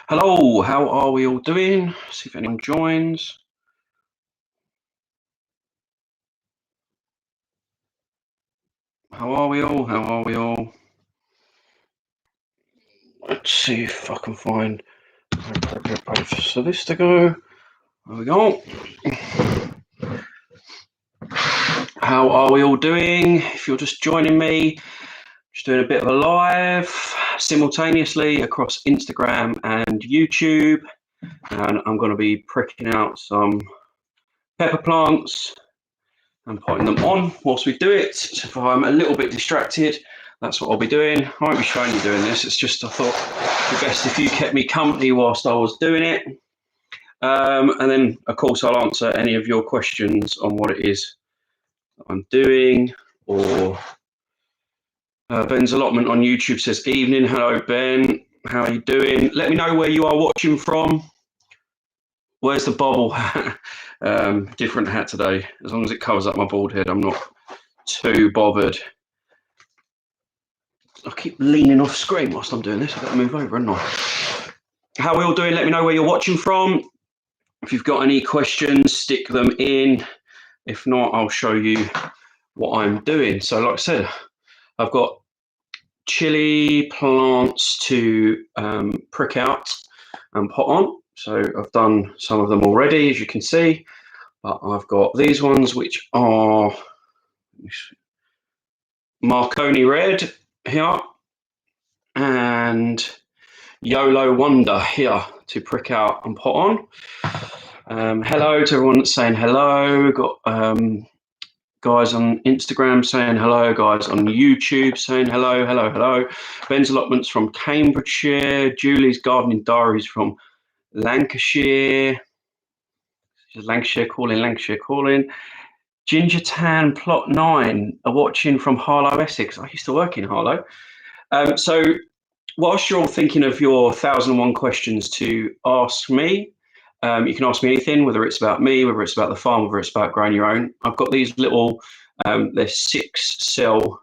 Hello, how are we all doing? See if anyone joins. How are we all? How are we all? Let's see if I can find an appropriate place for this to go. There we go. How are we all doing? If you're just joining me, just doing a bit of a live simultaneously across Instagram and YouTube. And I'm going to be pricking out some pepper plants and putting them on whilst we do it. So if I'm a little bit distracted, that's what I'll be doing. I won't be showing you doing this. It's just I thought it'd be best if you kept me company whilst I was doing it. And then, of course, I'll answer any of your questions on what it is that I'm doing. Or Ben's allotment on YouTube says, "Evening, hello Ben, how are you doing? Let me know where you are watching from. Where's the bobble hat? Different hat today. As long as it covers up my bald head, I'm not too bothered." I keep leaning off screen whilst I'm doing this. I've got to move over, haven't I? How are we all doing? Let me know where you're watching from. If you've got any questions, stick them in. If not, I'll show you what I'm doing. So like I said, I've got chili plants to prick out and pot on. So I've done some of them already, as you can see. But I've got these ones, which are Marconi Red here and YOLO Wonder here to prick out and pot on. Hello to everyone that's saying hello. Got guys on Instagram saying hello, guys on YouTube saying hello, hello, hello. Ben's allotments from Cambridgeshire. Julie's gardening diaries from Lancashire. Lancashire calling. Ginger Tan Plot 9 are watching from Harlow, Essex. I used to work in Harlow. So whilst you're all thinking of your 1001 questions to ask me, you can ask me anything, whether it's about me, whether it's about the farm, whether it's about growing your own. I've got these little, they're 6-cell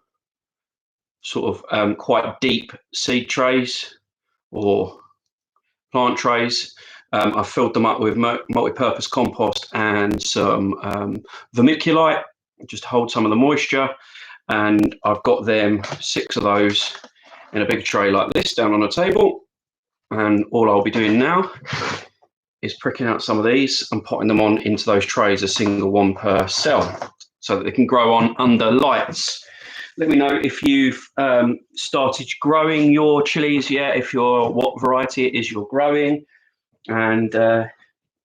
sort of quite deep seed trays or plant trays. I've filled them up with multi-purpose compost and some vermiculite, just to hold some of the moisture. And I've got them 6 of those in a big tray like this down on a table. And all I'll be doing now is pricking out some of these and potting them on into those trays, a single one per cell, so that they can grow on under lights. Let me know if you've started growing your chilies yet, what variety it is you're growing, and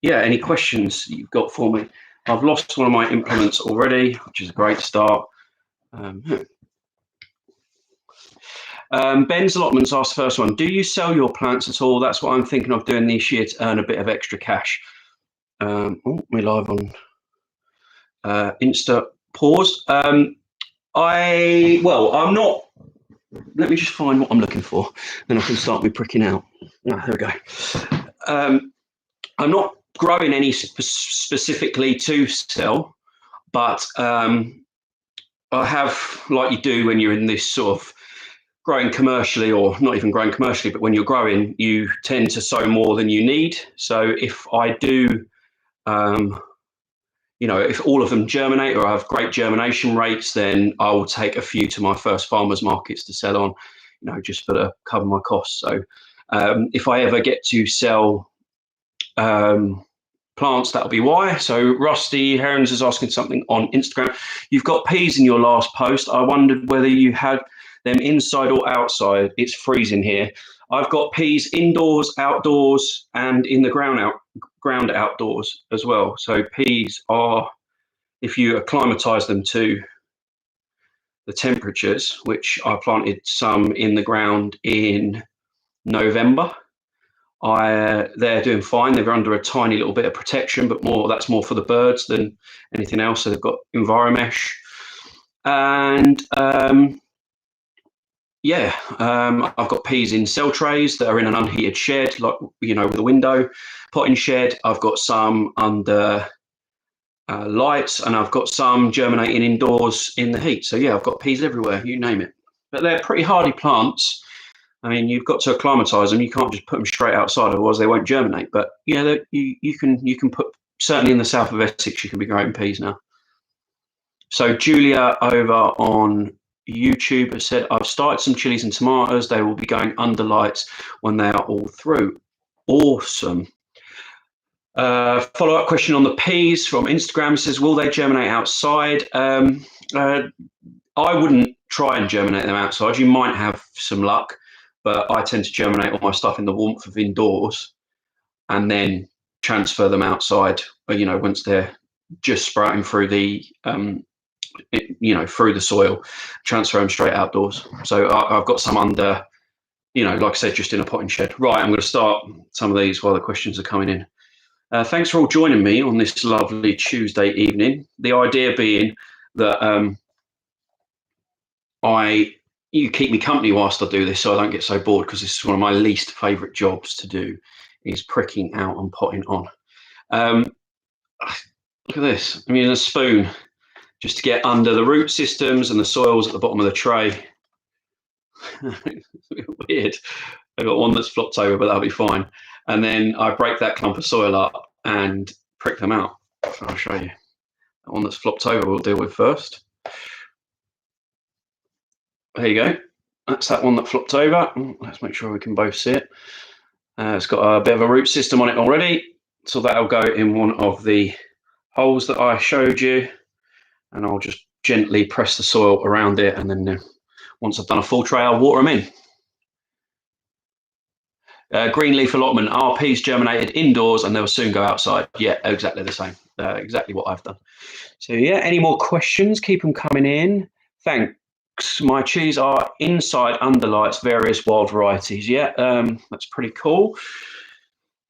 yeah, any questions you've got for me. I've lost one of my implements already, which is a great start. Ben's allotments asked the first one, do you sell your plants at all? That's what I'm thinking of doing this year to earn a bit of extra cash. We're live on Insta pause. I'm not, let me just find what I'm looking for, then I can start me pricking out. There we go. I'm not growing any specifically to sell, but I have, like you do when you're in this sort of growing commercially, or not even growing commercially, but when you're growing, you tend to sow more than you need. So if I do, if all of them germinate or I have great germination rates, then I will take a few to my first farmers markets to sell on, just for to cover my costs. So if I ever get to sell plants, that'll be why. So Rusty Herons is asking something on Instagram. You've got peas in your last post. I wondered whether you had them inside or outside. It's freezing here. I've got peas indoors, outdoors, and in the ground outdoors as well. So peas are, if you acclimatise them to the temperatures, which I planted some in the ground in November, they're doing fine. They're under a tiny little bit of protection, but that's more for the birds than anything else. So they've got EnviroMesh, and I've got peas in cell trays that are in an unheated shed, like with a window potting shed. I've got some under lights, and I've got some germinating indoors in the heat. So yeah, I've got peas everywhere, you name it. But they're pretty hardy plants. I mean, you've got to acclimatise them. You can't just put them straight outside, otherwise they won't germinate. But yeah, you can put, certainly in the south of Essex, you can be growing peas now. So Julia over on YouTube has said, I've started some chilies and tomatoes. They will be going under lights when they are all through. Awesome. Follow-up question on the peas from Instagram says, will they germinate outside? I wouldn't try and germinate them outside. You might have some luck, but I tend to germinate all my stuff in the warmth of indoors and then transfer them outside, once they're just sprouting through the through the soil, transfer them straight outdoors. So I've got some under, like I said, just in a potting shed. Right, I'm going to start some of these while the questions are coming in. Thanks for all joining me on this lovely Tuesday evening. The idea being that you keep me company whilst I do this, so I don't get so bored, because this is one of my least favourite jobs to do, is pricking out and potting on. Look at this. I'm using a spoon just to get under the root systems and the soils at the bottom of the tray. Weird. I got one that's flopped over, but that'll be fine. And then I break that clump of soil up and prick them out. So I'll show you. The one that's flopped over we'll deal with first. There you go. That's that one that flopped over. Let's make sure we can both see it. It's got a bit of a root system on it already, so that'll go in one of the holes that I showed you, and I'll just gently press the soil around it, and then once I've done a full tray, I'll water them in. Greenleaf allotment, are peas germinated indoors and they'll soon go outside? Yeah, exactly the same. Exactly what I've done. So yeah, any more questions? Keep them coming in. Thanks. My chilies are inside under lights, various wild varieties. Yeah, that's pretty cool.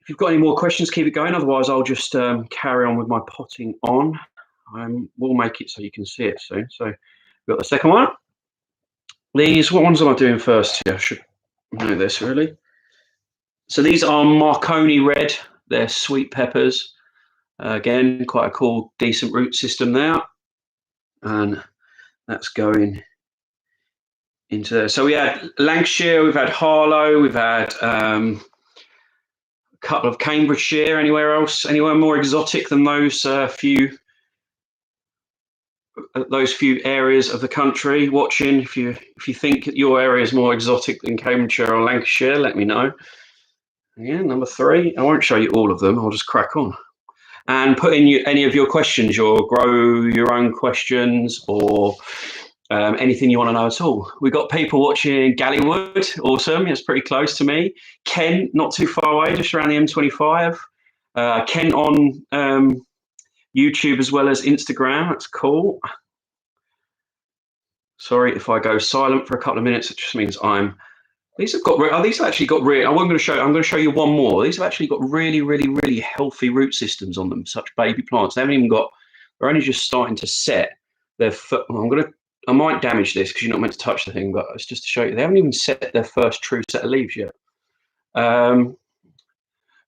If you've got any more questions, keep it going. Otherwise, I'll just carry on with my potting on. We'll make it so you can see it soon. So we've got the second one. These, what ones am I doing first? Yeah, I should know this really. So these are Marconi Red. They're sweet peppers. Again, quite a cool, decent root system there. And that's going into there. So we had Lancashire, we've had Harlow, we've had a couple of Cambridgeshire. Anywhere else? Anywhere more exotic than those few areas of the country watching? If you think your area is more exotic than Cambridgeshire or Lancashire, let me know. Yeah, number 3. I won't show you all of them. I'll just crack on. And put in any of your questions, your grow your own questions, or anything you want to know at all. We've got people watching Gallywood. Awesome. It's pretty close to me. Kent, not too far away, just around the M25. Kent on YouTube as well as Instagram. That's cool. Sorry if I go silent for a couple of minutes. It just means these have actually got really. I'm going to show you one more. These have actually got really, really, really healthy root systems on them. Such baby plants. They haven't even got. They're only just starting to set their foot. I might damage this because you're not meant to touch the thing, but it's just to show you. They haven't even set their first true set of leaves yet.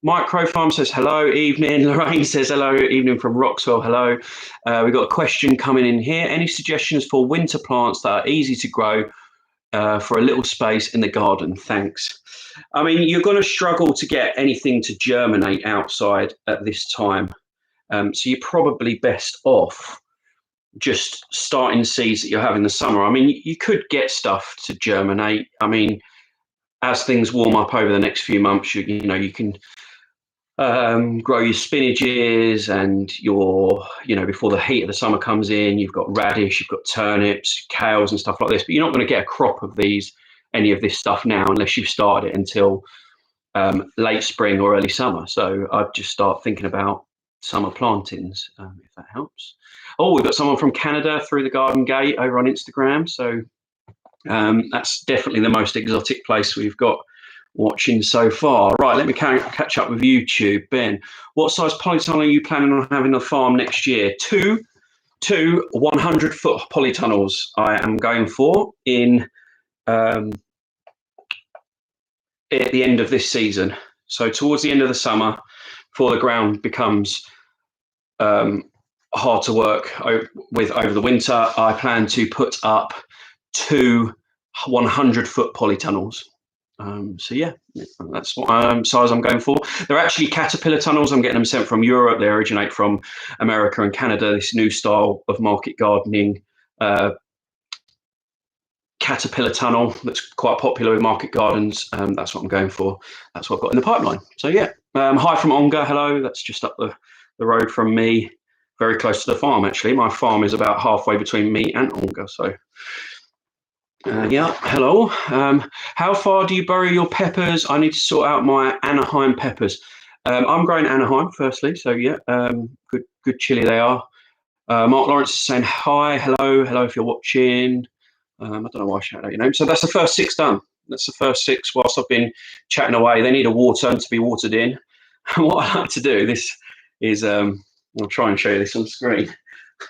Micro Farm says hello, evening. Lorraine says hello, evening from Roxwell. Hello. We've got a question coming in here. Any suggestions for winter plants that are easy to grow for a little space in the garden? Thanks. I mean, you're going to struggle to get anything to germinate outside at this time. So you're probably best off just starting seeds that you have in the summer. I mean, you could get stuff to germinate. I mean, as things warm up over the next few months, you can grow your spinaches and before the heat of the summer comes in, you've got radish, you've got turnips, kales and stuff like this, but you're not going to get a crop of any of this stuff now unless you've started it until late spring or early summer. So I'd just start thinking about summer plantings, if that helps. Oh, we've got someone from Canada through the garden gate over on Instagram. So that's definitely the most exotic place we've got watching so far. Right, let me catch up with YouTube. Ben, what size polytunnel are you planning on having on the farm next year? Two 100-foot polytunnels I am going for at the end of this season. So towards the end of the summer, before the ground becomes hard to work with over the winter, I plan to put up 2 100-foot polytunnels. So yeah, that's what size I'm going for. They're actually caterpillar tunnels. I'm getting them sent from Europe. They originate from America and Canada. This new style of market gardening caterpillar tunnel that's quite popular with market gardens. That's what I'm going for. That's what I've got in the pipeline. So yeah, hi from Ongar. Hello. That's just up the road from me, very close to the farm. Actually, my farm is about halfway between me and Ongar. So. Yeah, hello. How far do you bury your peppers? I need to sort out my Anaheim peppers. I'm growing Anaheim, firstly, so yeah, good chili they are. Mark Lawrence is saying hi, hello if you're watching. I don't know why I shout out your name. So that's the first 6 done. That's the first 6 whilst I've been chatting away. They need a water to be watered in. And what I like to do, this is, I'll try and show you this on screen.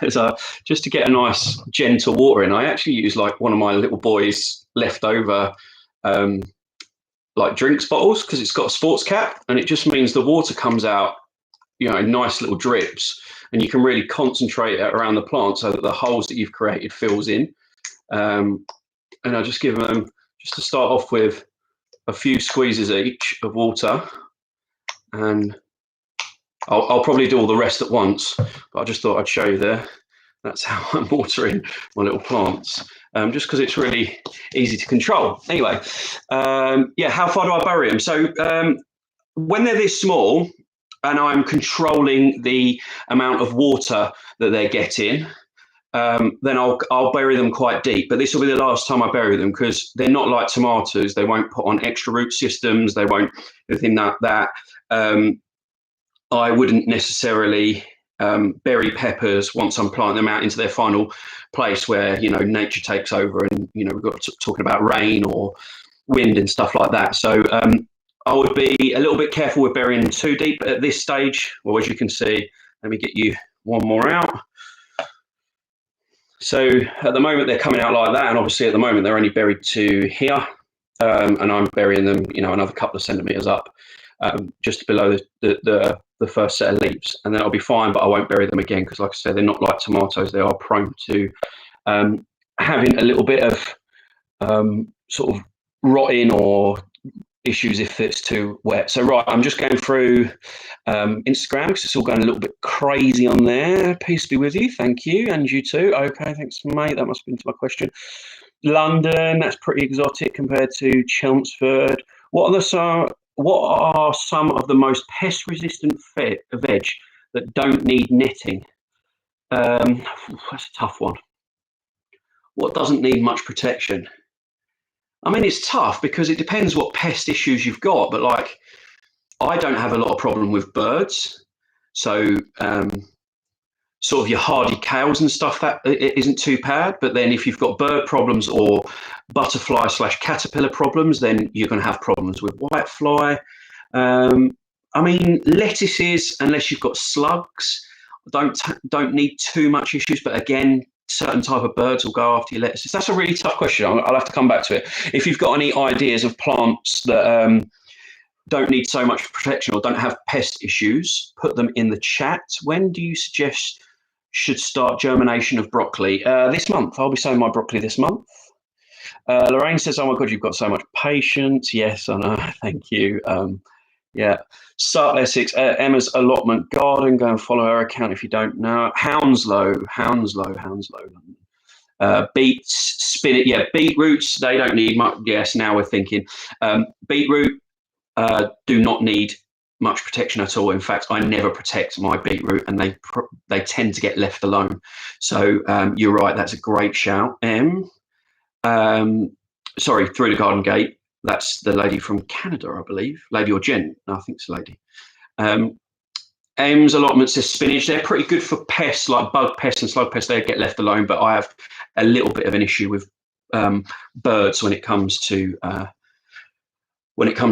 Is just to get a nice gentle water in. I actually use like one of my little boys' leftover like drinks bottles because it's got a sports cap, and it just means the water comes out, in nice little drips, and you can really concentrate it around the plant so that the holes that you've created fills in. And I just give them, just to start off with, a few squeezes each of water, and I'll probably do all the rest at once, but I just thought I'd show you there. That's how I'm watering my little plants, just because it's really easy to control. Anyway, yeah, how far do I bury them? So when they're this small and I'm controlling the amount of water that they're getting, then I'll bury them quite deep. But this will be the last time I bury them because they're not like tomatoes. They won't put on extra root systems. They won't anything like that. I wouldn't necessarily bury peppers once I'm planting them out into their final place where, nature takes over and, we've got talking about rain or wind and stuff like that. So I would be a little bit careful with burying too deep at this stage. Well, as you can see, let me get you one more out. So at the moment they're coming out like that. And obviously at the moment they're only buried to here. And I'm burying them, another couple of centimeters up. Just below the first set of leaves, and then I'll be fine, but I won't bury them again because, like I said, they're not like tomatoes. They are prone to having a little bit of sort of rotting or issues if it's too wet. So right, I'm just going through Instagram because it's all going a little bit crazy on there. Peace be with you. Thank you, and you too. Okay, thanks, mate. That must have been to my question. London, that's pretty exotic compared to Chelmsford. What are some of the most pest-resistant veg that don't need netting? That's a tough one. What doesn't need much protection? I mean, it's tough because it depends what pest issues you've got. But like, I don't have a lot of problem with birds, so sort of your hardy cows and stuff, that it isn't too bad. But then if you've got bird problems or butterfly / caterpillar problems, then you're going to have problems with whitefly. I mean, lettuces, unless you've got slugs, don't need too much issues. But again, certain type of birds will go after your lettuces. That's a really tough question. I'll have to come back to it. If you've got any ideas of plants that don't need so much protection or don't have pest issues, put them in the chat. When do you suggest should start germination of broccoli? This month. I'll be sowing my broccoli this month. Lorraine says, oh my God, you've got so much patience. Yes, I know. Thank you. Yeah. Sart Essex, Emma's allotment garden. Go and follow her account if you don't know. Hounslow. Beets, spinach. Yeah, beetroots, they don't need much. Yes, now we're thinking. Beetroot do not need much protection at all. In fact, I never protect my beetroot, and they tend to get left alone. So you're right. That's a great shout, Em. Sorry, through the garden gate. That's the lady from Canada, I believe. Lady or gent? No, I think it's a lady. Em's allotment says spinach. They're pretty good for pests like bug pests and slug pests. They get left alone, but I have a little bit of an issue with birds when it comes to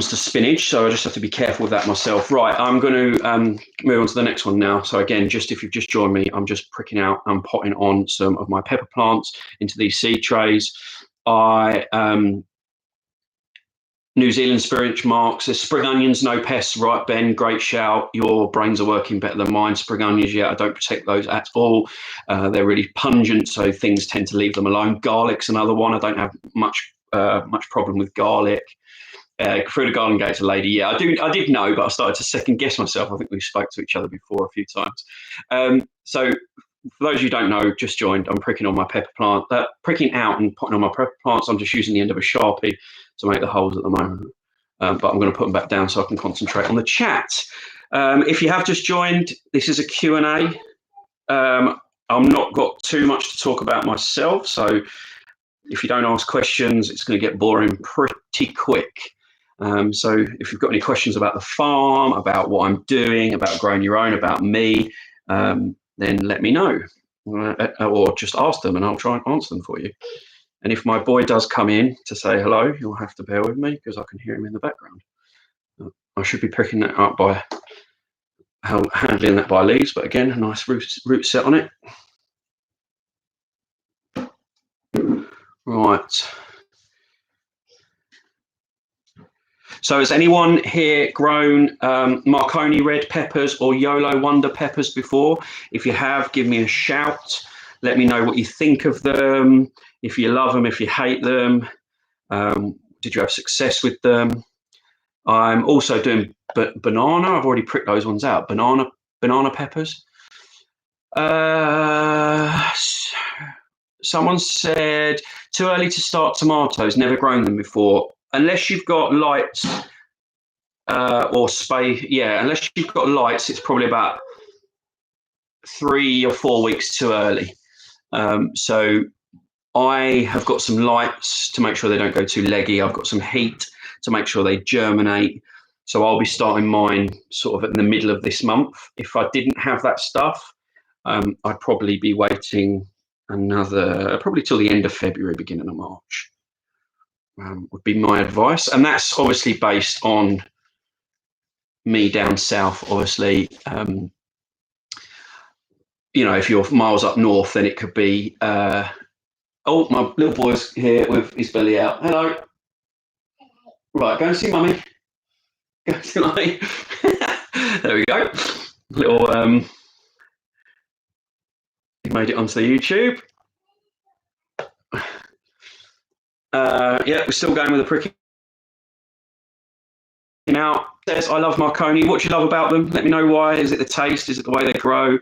spinach, so I just have to be careful with that myself. Right, I'm going to move on to the next one now. So again, just if you've just joined me, I'm just pricking out and potting on some of my pepper plants into these seed trays. New Zealand Spirit Mark says spring onions, no pests. Right, Ben, great shout. Your brains are working better than mine. Spring onions, yeah, I don't protect those at all. They're really pungent, so things tend to leave them alone. Garlic's another one. I don't have much problem with garlic. Through the Garden Gate's a lady. Yeah, I did know, but I started to second guess myself. I think we spoke to each other before a few times. So for those of you who don't know, just joined, I'm pricking on my pepper plant, pricking out and putting on my pepper plants. I'm just using the end of a Sharpie to make the holes at the moment. But I'm going to put them back down so I can concentrate on the chat. If you have just joined, this is a Q&A. I'm not got too much to talk about myself, so if you don't ask questions, it's going to get boring pretty quick. So if you've got any questions about the farm, about what I'm doing, about growing your own, about me, then let me know, or just ask them and I'll try and answer them for you. And if my boy does come in to say hello, you'll have to bear with me because I can hear him in the background. I should be picking that up by handling that by leaves, but again, a nice root set on it. Right. So has anyone here grown Marconi red peppers or YOLO Wonder peppers before? If you have, give me a shout. Let me know what you think of them. If you love them, if you hate them. Did you have success with them? I'm also doing banana. I've already pricked those ones out. Banana peppers. Someone said, too early to start tomatoes, never grown them before. Unless you've got lights or space, yeah, unless you've got lights, it's probably about 3 or 4 weeks too early. So I have got some lights to make sure they don't go too leggy. I've got some heat to make sure they germinate. So I'll be starting mine sort of in the middle of this month. If I didn't have that stuff, I'd probably be waiting probably till the end of February, beginning of March. Would be my advice, and that's obviously based on me down south. Obviously, you know, if you're miles up north, then it could be. Oh, my little boy's here with his belly out. Hello. Right, go and see mummy. Go and see mummy. There we go. Little. He made it onto the YouTube. Yeah, we're still going with the pricking out. Says, I love Marconi. What do you love about them? Let me know why. Is it the taste? Is it the way they grow?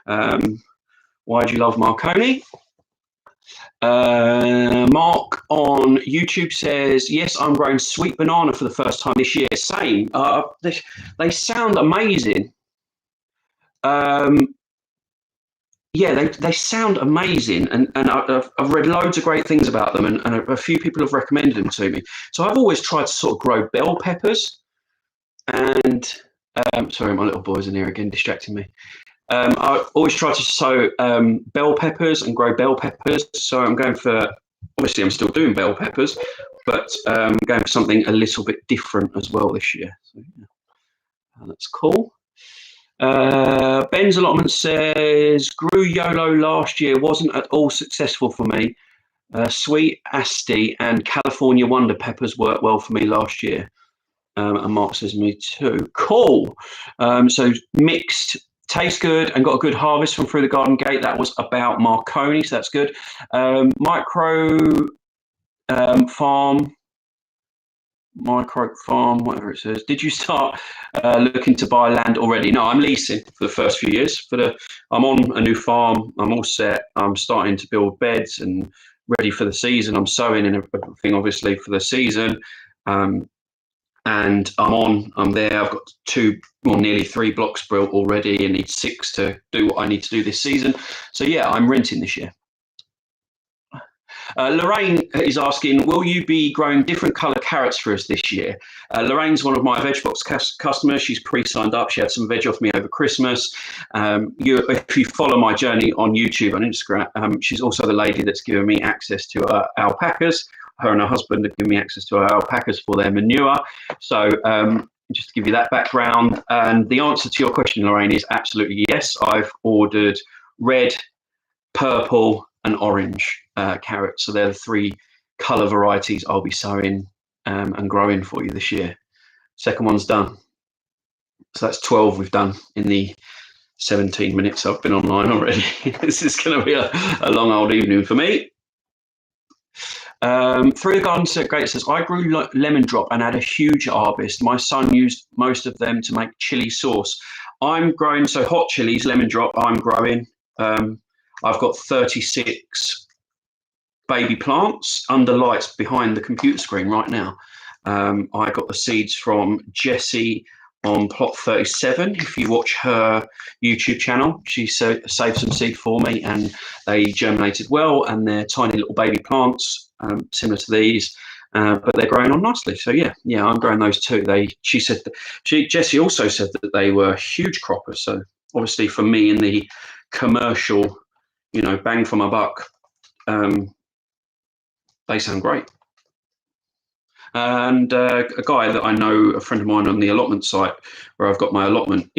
Why do you love Marconi? Mark on YouTube says, yes, I'm growing sweet banana for the first time this year. Same. They sound amazing. Yeah, they sound amazing, and I've read loads of great things about them, and a few people have recommended them to me. So I've always tried to sort of grow bell peppers, and sorry, my little boy's in here again, distracting me. I always try to sow bell peppers and grow bell peppers. So I'm going for, obviously I'm still doing bell peppers, but going for something a little bit different as well this year. So yeah, that's cool. Ben's allotment says, grew YOLO last year, wasn't at all successful for me. Sweet Asti and California Wonder peppers worked well for me last year. And Mark says, me too. Cool. So mixed, tastes good and got a good harvest from Through the Garden Gate. That was about Marconi, so that's good. Micro farm, whatever it says. Did you start looking to buy land already? No, I'm leasing for the first few years. I'm on a new farm. I'm all set. I'm starting to build beds and ready for the season. I'm sowing and everything, obviously, for the season. And I'm there. I've got nearly 3 blocks built already and need 6 to do what I need to do this season. So yeah, I'm renting this year. Lorraine is asking, will you be growing different colour carrots for us this year? Lorraine's one of my VegBox customers. She's pre-signed up. She had some veg off me over Christmas. If you follow my journey on YouTube and Instagram, she's also the lady that's given me access to alpacas. Her and her husband have given me access to our alpacas for their manure. So just to give you that background. And the answer to your question, Lorraine, is absolutely yes. I've ordered red, purple, and orange carrots. So they're the 3 colour varieties I'll be sowing and growing for you this year. Second one's done. So that's 12 we've done in the 17 minutes I've been online already. This is going to be a long old evening for me. Through the Garden Set Great says, I grew lemon drop and had a huge harvest. My son used most of them to make chili sauce. I'm growing, so hot chilies, lemon drop, I'm growing. I've got 36 baby plants under lights behind the computer screen right now. I got the seeds from Jessie on plot 37. If you watch her YouTube channel, she saved some seed for me and they germinated well, and they're tiny little baby plants, similar to these, but they're growing on nicely. So yeah, I'm growing those too. Jessie also said that they were huge croppers. So obviously for me in the commercial, bang for my buck, they sound great. And a guy that I know, a friend of mine on the allotment site where I've got my allotment,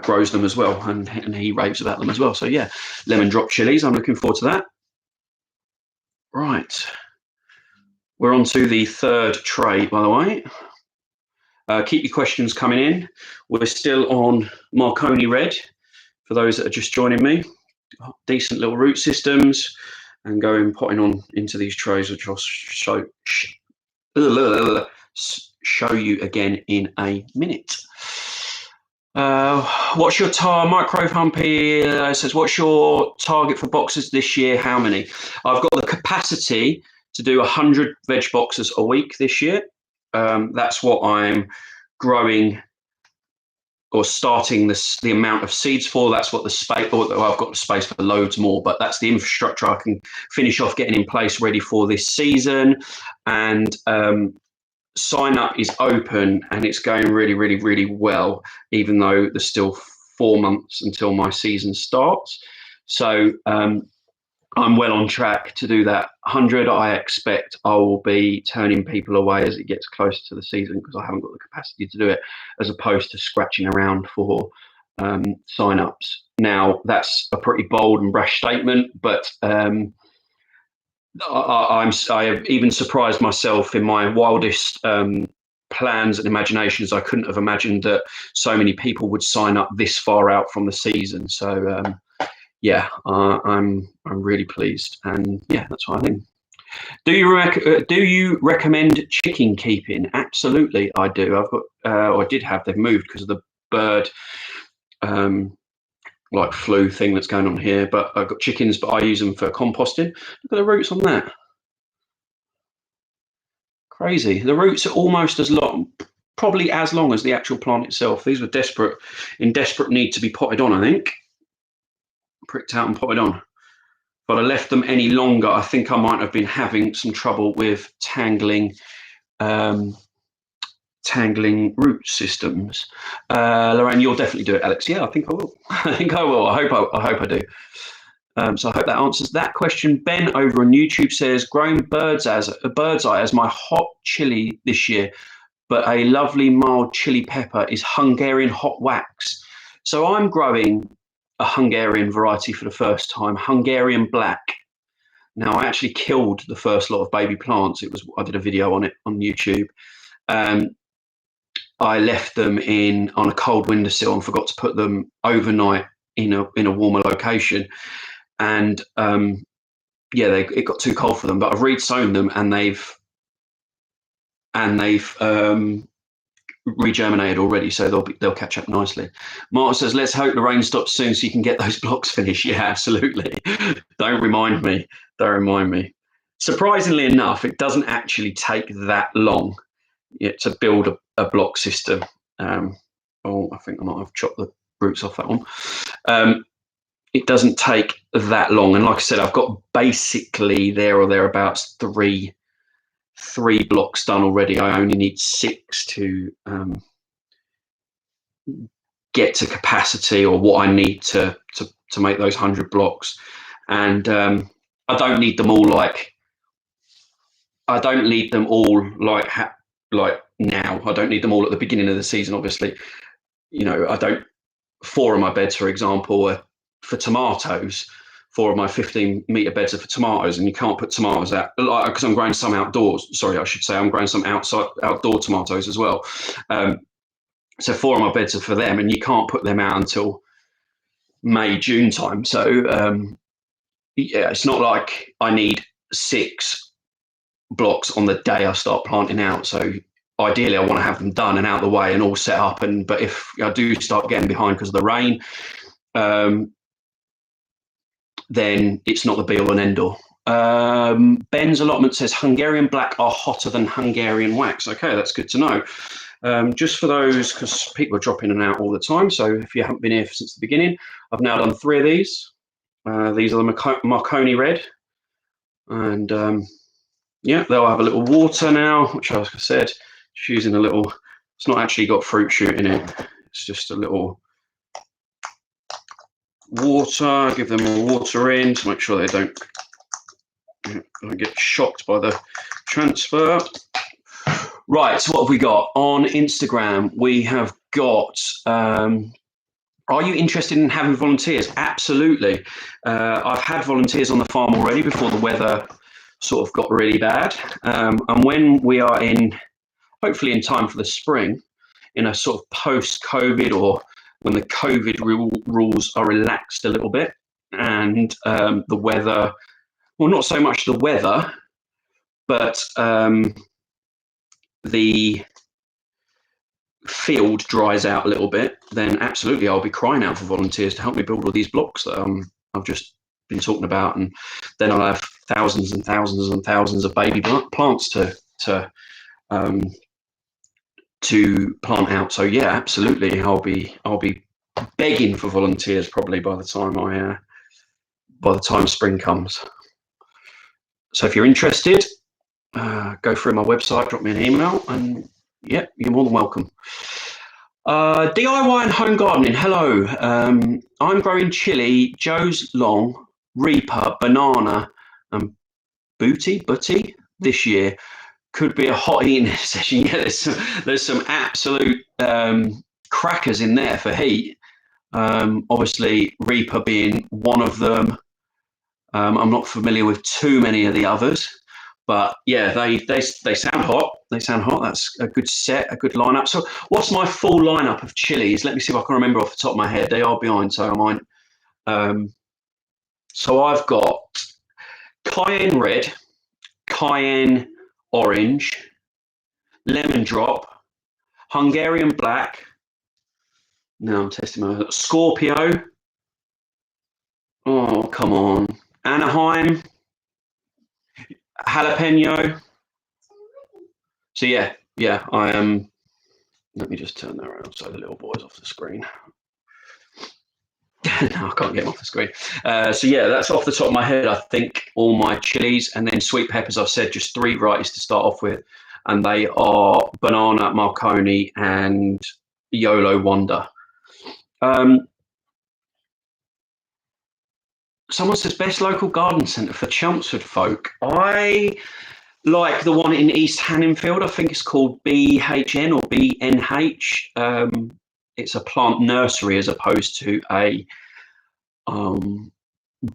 grows them as well, and he raves about them as well. So yeah, lemon drop chilies, I'm looking forward to that. Right, we're on to the third tray, by the way. Keep your questions coming in. We're still on Marconi Red, for those that are just joining me. Decent little root systems, and potting on into these trays, which I'll show you again in a minute. What's your Microwave Humpy says, what's your target for boxes this year? How many? I've got the capacity to do 100 veg boxes a week this year. That's what I'm growing or starting the amount of seeds for. That's what the space, I've got the space for loads more, but that's the infrastructure I can finish off getting in place ready for this season. And sign up is open and it's going really, really, really well, even though there's still 4 months until my season starts. So I'm well on track to do that 100. I expect I will be turning people away as it gets closer to the season because I haven't got the capacity to do it, as opposed to scratching around for sign-ups. Now, that's a pretty bold and brash statement, but I have even surprised myself in my wildest plans and imaginations. I couldn't have imagined that so many people would sign up this far out from the season. So yeah, I'm really pleased, and yeah, that's what I think. Do you recommend chicken keeping? Absolutely, I do. I've got, or I did have. They've moved because of the bird like flu thing that's going on here. But I've got chickens, but I use them for composting. Look at the roots on that. Crazy. The roots are almost as long, probably as long as the actual plant itself. These were in desperate need to be potted on, I think. Pricked out and potted on. But I left them any longer, I think I might have been having some trouble with tangling root systems. Lorraine, you'll definitely do it, Alex. Yeah, I think I will. I think I will. I hope I do. So I hope that answers that question. Ben over on YouTube says, growing bird's eye as my hot chili this year, but a lovely mild chili pepper is Hungarian hot wax. So I'm growing a Hungarian variety for the first time, Hungarian black. Now, I actually killed the first lot of baby plants. I did a video on it on YouTube. I left them on a cold windowsill and forgot to put them overnight in a warmer location. And it got too cold for them. But I've re-sown them, and they've regerminated already, so they'll catch up nicely. Martin says, let's hope the rain stops soon so you can get those blocks finished. Yeah, absolutely. Don't remind me. Surprisingly enough, it doesn't actually take that long to build a block system. I think I might have chopped the roots off that one. It doesn't take that long, and like I said, I've got basically there or thereabouts three blocks done already. I only need 6 to get to capacity, or what I need to make those 100 blocks. And I don't need them all like now. I don't need them all at the beginning of the season, obviously. I don't. 4 of my beds, for example, are for tomatoes. 4 of my 15-meter beds are for tomatoes, and you can't put tomatoes out because I'm growing some outdoors. Sorry, I should say I'm growing some outdoor tomatoes as well. So 4 of my beds are for them, and you can't put them out until May, June time. So yeah, it's not like I need 6 blocks on the day I start planting out. So ideally I want to have them done and out of the way and all set up. But if I do start getting behind because of the rain, then it's not the be all and end all. Ben's allotment says Hungarian black are hotter than Hungarian wax. Okay, that's good to know. Just for those, because people are dropping in and out all the time. So if you haven't been here since the beginning, I've now done 3 of these. These are the Marconi red. And yeah, they'll have a little water now, which, like I said, just using a little, it's not actually got fruit shoot in it. It's just a little water, give them a water in to make sure they don't get shocked by the transfer. Right, so what have we got on Instagram? We have got, are you interested in having volunteers? Absolutely. I've had volunteers on the farm already before the weather sort of got really bad. And when we are hopefully in time for the spring, in a sort of post-COVID, or when the COVID rules are relaxed a little bit, and the weather, well, not so much the weather, but the field dries out a little bit, then absolutely I'll be crying out for volunteers to help me build all these blocks that I've just been talking about, and then I'll have thousands and thousands and thousands of baby plants to plant out. So yeah, absolutely, I'll be begging for volunteers probably by the time spring comes. So if you're interested, go through my website, drop me an email, and yeah, you're more than welcome. DIY and home gardening. Hello. I'm growing chili, Joe's long, Reaper, banana, and booty this year. Could be a hot eating session. Yeah, there's some absolute crackers in there for heat. Obviously, Reaper being one of them. I'm not familiar with too many of the others, but yeah, they sound hot. They sound hot. That's a good set, a good lineup. So what's my full lineup of chilies? Let me see if I can remember off the top of my head. They are behind, so I might. So I've got cayenne red, cayenne orange, lemon drop, Hungarian black. Now I'm testing my Scorpio. Oh, come on. Anaheim, jalapeno. So yeah, I am. Let me just turn that around so the little boy's off the screen. No, I can't get him off the screen. So yeah, that's off the top of my head. I think all my chilies, and then sweet peppers. I've said just 3 varieties to start off with, and they are banana, Marconi, and YOLO Wonder. Someone says best local garden centre for Chelmsford folk. I like the one in East Hanningfield. I think it's called BHN or BNH. It's a plant nursery as opposed to a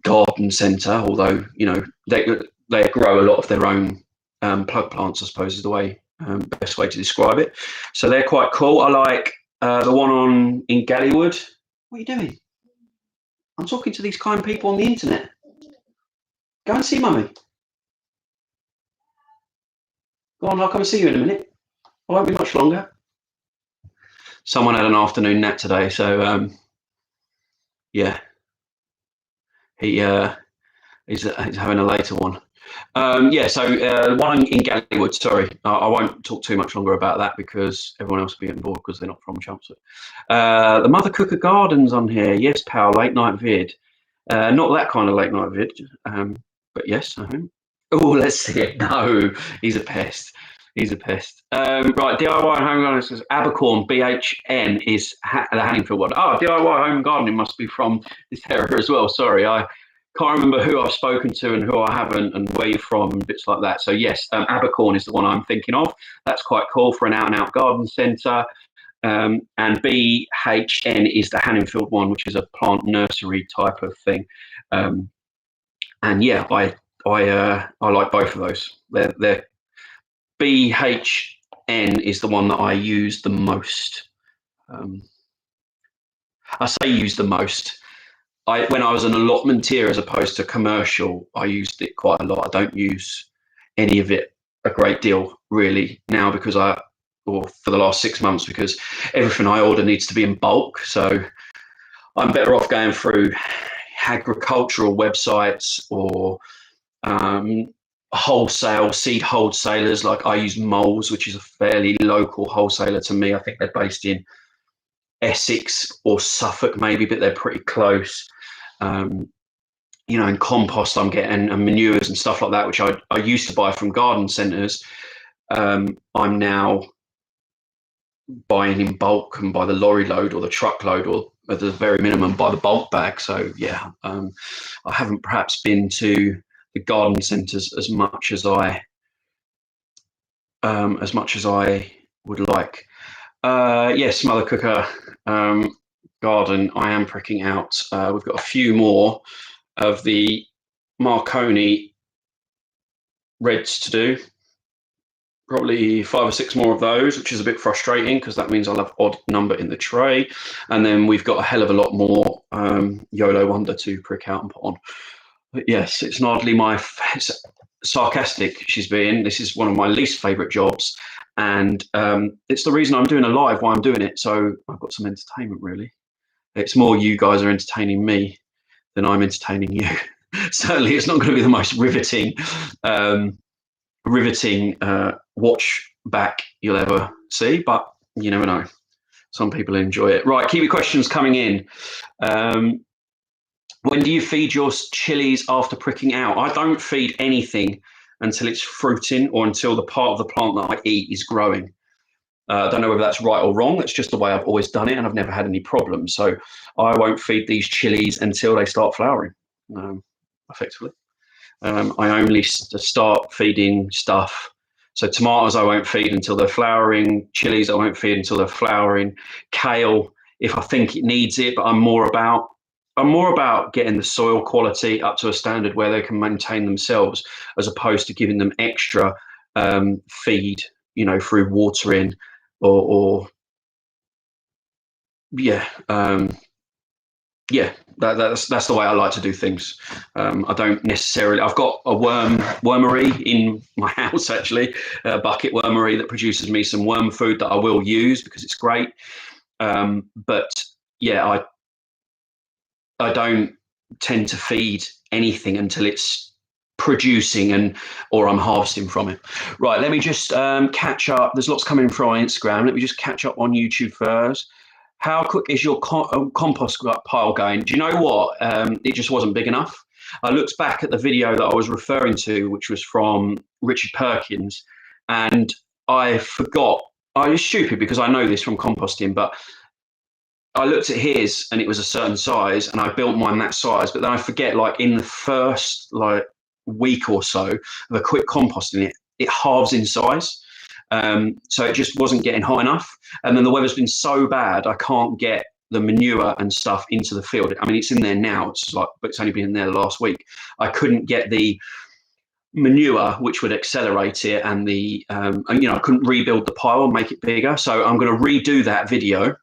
garden centre, although they grow a lot of their own plug plants, I suppose is the best way to describe it. So they're quite cool. I like the one in Gallywood. What are you doing? I'm talking to these kind people on the internet. Go and see mummy. Go on, I'll come and see you in a minute. I won't be much longer. Someone had an afternoon nap today, so yeah, he's having a later one. Yeah, so one in Gallywood. Sorry, I won't talk too much longer about that because everyone else will be getting bored because they're not from Chelmsford. The Mother Cooker Gardens on here. Yes, pal, late night vid. Not that kind of late night vid, but yes. Oh, let's see it. No, he's a pest. He's a pest. Right, DIY and home gardening says Abercorn, BHN is the Hanningfield one. Oh, DIY home gardening must be from this area as well. Sorry, I can't remember who I've spoken to and who I haven't, and where you're from, and bits like that. So yes, Abercorn is the one I'm thinking of. That's quite cool for an out-and-out garden centre. And BHN is the Hanningfield one, which is a plant nursery type of thing. And yeah, I like both of those. They're BHN is the one that I use the most. I say use the most. when I was an allotmentier as opposed to commercial, I used it quite a lot. I don't use any of it a great deal really now because or for the last 6 months, because everything I order needs to be in bulk. So I'm better off going through agricultural websites or wholesale seed wholesalers. Like I use Moles, which is a fairly local wholesaler to me. I think they're based in Essex or Suffolk maybe, but they're pretty close. You know, in compost I'm getting, and manures and stuff like that, which I used to buy from garden centres. I'm now buying in bulk and by the lorry load or the truckload, or at the very minimum by the bulk bag. So yeah, I haven't perhaps been to the garden centres as much as I would like. Yes, Mother Cooker garden, I am pricking out. We've got a few more of the Marconi reds to do. Probably 5 or 6 more of those, which is a bit frustrating because that means I'll have odd number in the tray. And then we've got a hell of a lot more YOLO Wonder to prick out and put on. But yes, it's hardly it's sarcastic she's being. This is one of my least favourite jobs. And it's the reason I'm doing a live, why I'm doing it. So I've got some entertainment really. It's more you guys are entertaining me than I'm entertaining you. Certainly it's not going to be the most riveting watch back you'll ever see, but you never know. Some people enjoy it. Right, keep your questions coming in. When do you feed your chilies after pricking out? I don't feed anything until it's fruiting or until the part of the plant that I eat is growing. I don't know whether that's right or wrong. That's just the way I've always done it, and I've never had any problems. So I won't feed these chilies until they start flowering, effectively. I only start feeding stuff. So tomatoes I won't feed until they're flowering. Chilies I won't feed until they're flowering. Kale, if I think it needs it, but I'm more about getting the soil quality up to a standard where they can maintain themselves, as opposed to giving them extra feed, you know, through watering or yeah. Yeah, that's the way I like to do things. I don't necessarily. I've got a wormery in my house, actually, a bucket wormery that produces me some worm food that I will use because it's great. But yeah, I don't tend to feed anything until it's producing or I'm harvesting from it. Right, let me just catch up. There's lots coming from on Instagram. Let me just catch up on YouTube first. How quick is your compost pile going? Do you know what? It just wasn't big enough. I looked back at the video that I was referring to, which was from Richard Perkins, and I forgot. I was stupid because I know this from composting, but I looked at his and it was a certain size, and I built mine that size. But then I forget, like in the first week or so of a quick composting, it halves in size. So it just wasn't getting hot enough. And then the weather's been so bad, I can't get the manure and stuff into the field. I mean, it's in there now, but it's only been in there last week. I couldn't get the manure, which would accelerate it, and I couldn't rebuild the pile and make it bigger. So I'm going to redo that video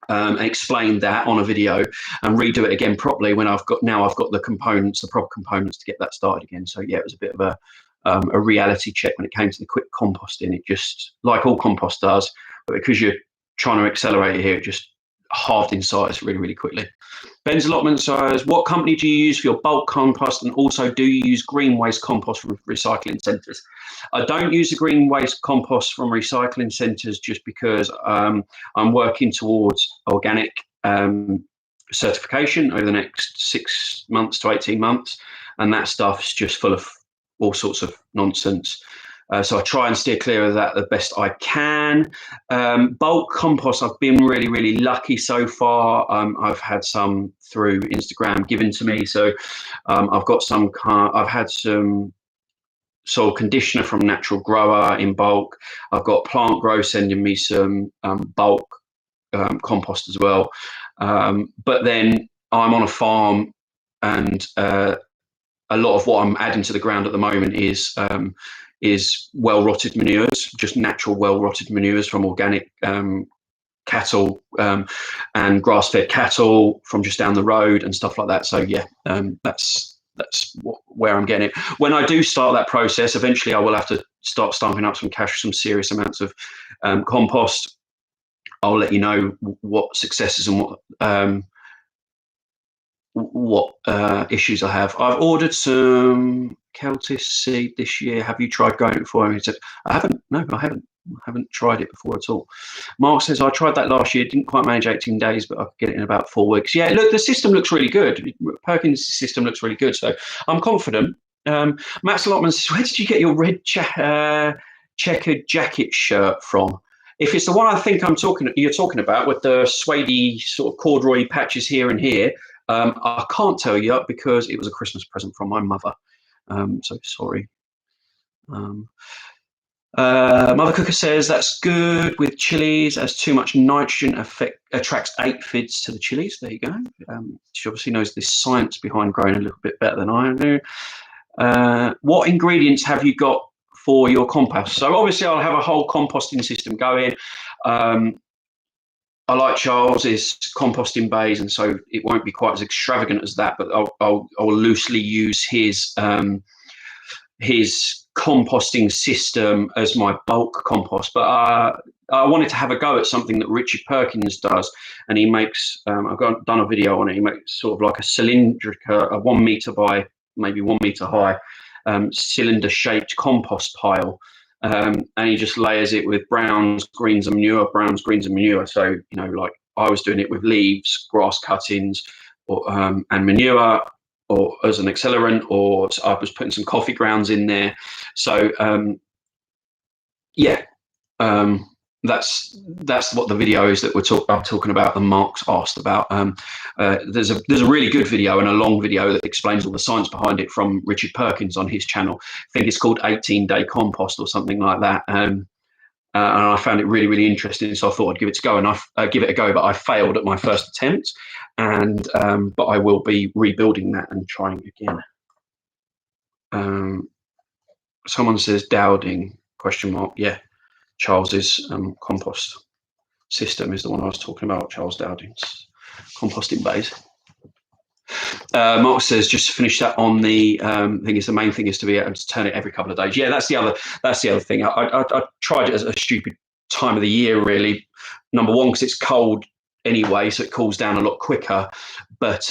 and explain that on a video and redo it again properly when I've got the components, the proper components to get that started again. So yeah, it was a bit of a reality check when it came to the quick composting. It just, like all compost does, but because you're trying to accelerate it here, it just halved in size really, really quickly. Ben's allotment says, what company do you use for your bulk compost, and also do you use green waste compost from recycling centres? I don't use the green waste compost from recycling centres just because I'm working towards organic certification over the next 6 months to 18 months, and that stuff's just full of all sorts of nonsense. So I try and steer clear of that the best I can. Bulk compost, I've been really, really lucky so far. I've had some through Instagram given to me. So I've got I've had some soil conditioner from Natural Grower in bulk. I've got Plant Grow sending me some bulk compost as well. But then I'm on a farm, and a lot of what I'm adding to the ground at the moment is well rotted manures, just natural well rotted manures from organic cattle and grass-fed cattle from just down the road and stuff like that. So yeah, that's where I'm getting it. When I do start that process, eventually I will have to start stamping up some cash, some serious amounts of compost. I'll let you know what successes and what issues I have. I've ordered some Celtis seed this year. Have you tried growing it before? And he said, I haven't. No, I haven't. I haven't tried it before at all. Mark says, I tried that last year. Didn't quite manage 18 days, but I could get it in about 4 weeks. Yeah, look, the system looks really good. Perkins' system looks really good. So I'm confident. Matt Slotman says, where did you get your red checkered jacket shirt from? If it's the one I think you're talking about with the suede sort of corduroy patches here and here, I can't tell you because it was a Christmas present from my mother. So sorry. Mother Cooker says that's good with chilies as too much nitrogen attracts aphids to the chilies. There you go. She obviously knows the science behind growing a little bit better than I do. What ingredients have you got for your compost? So obviously I'll have a whole composting system going. I like Charles's composting bays, and so it won't be quite as extravagant as that, but I'll loosely use his composting system as my bulk compost. But I wanted to have a go at something that Richard Perkins does, and he makes, I've done a video on it, he makes sort of like a cylindric, a 1 meter by maybe 1 meter high cylinder shaped compost pile. And he just layers it with browns, greens and manure, So, you know, like I was doing it with leaves, grass cuttings, or, and manure, or as an accelerant, or I was putting some coffee grounds in there. So, yeah, that's what the video is that I'm talking about, and Mark's asked about. There's a really good video and a long video that explains all the science behind it from Richard Perkins on his channel. I think it's called 18-Day Compost or something like that. And I found it really, really interesting, so I thought I'd give it a go, and give it a go, but I failed at my first attempt, and but I will be rebuilding that and trying again. Someone says Dowding ? Yeah, Charles's compost system is the one I was talking about. Charles Dowding's composting bays. Mark says, just to finish that on the thing, is the main thing is to be able to turn it every couple of days. Yeah, that's the other thing. I tried it as a stupid time of the year, really. Number one, because it's cold anyway, so it cools down a lot quicker. But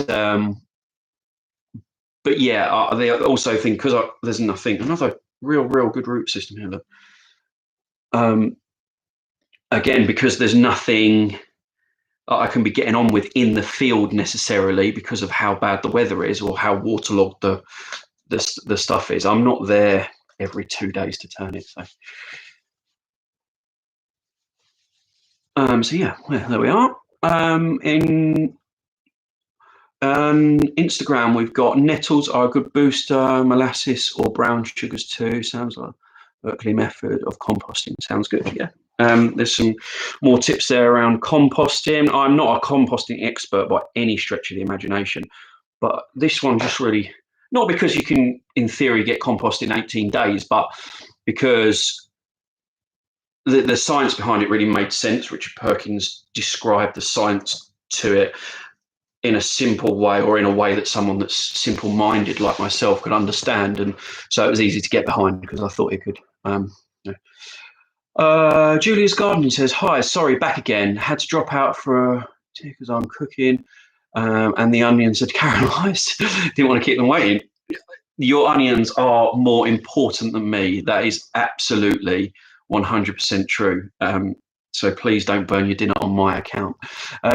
yeah, they also think, because there's another real good root system here. Look. Again, because there's nothing I can be getting on with in the field necessarily because of how bad the weather is or how waterlogged the stuff is. I'm not there every 2 days to turn it. So, so yeah, well, there we are. In Instagram, we've got nettles are a good booster, molasses or brown sugars too. Sounds like Berkeley method of composting. Sounds good. Yeah. There's some more tips there around composting. I'm not a composting expert by any stretch of the imagination, but this one just really, not because you can, in theory, get compost in 18 days, but because the science behind it really made sense. Richard Perkins described the science to it in a simple way, or in a way that someone that's simple-minded like myself could understand, and so it was easy to get behind because I thought it could. Julia's Gardening says, hi, sorry, back again. Had to drop out for because I'm cooking, and the onions had caramelized. Didn't want to keep them waiting. Your onions are more important than me. That is absolutely 100% true. So please don't burn your dinner on my account.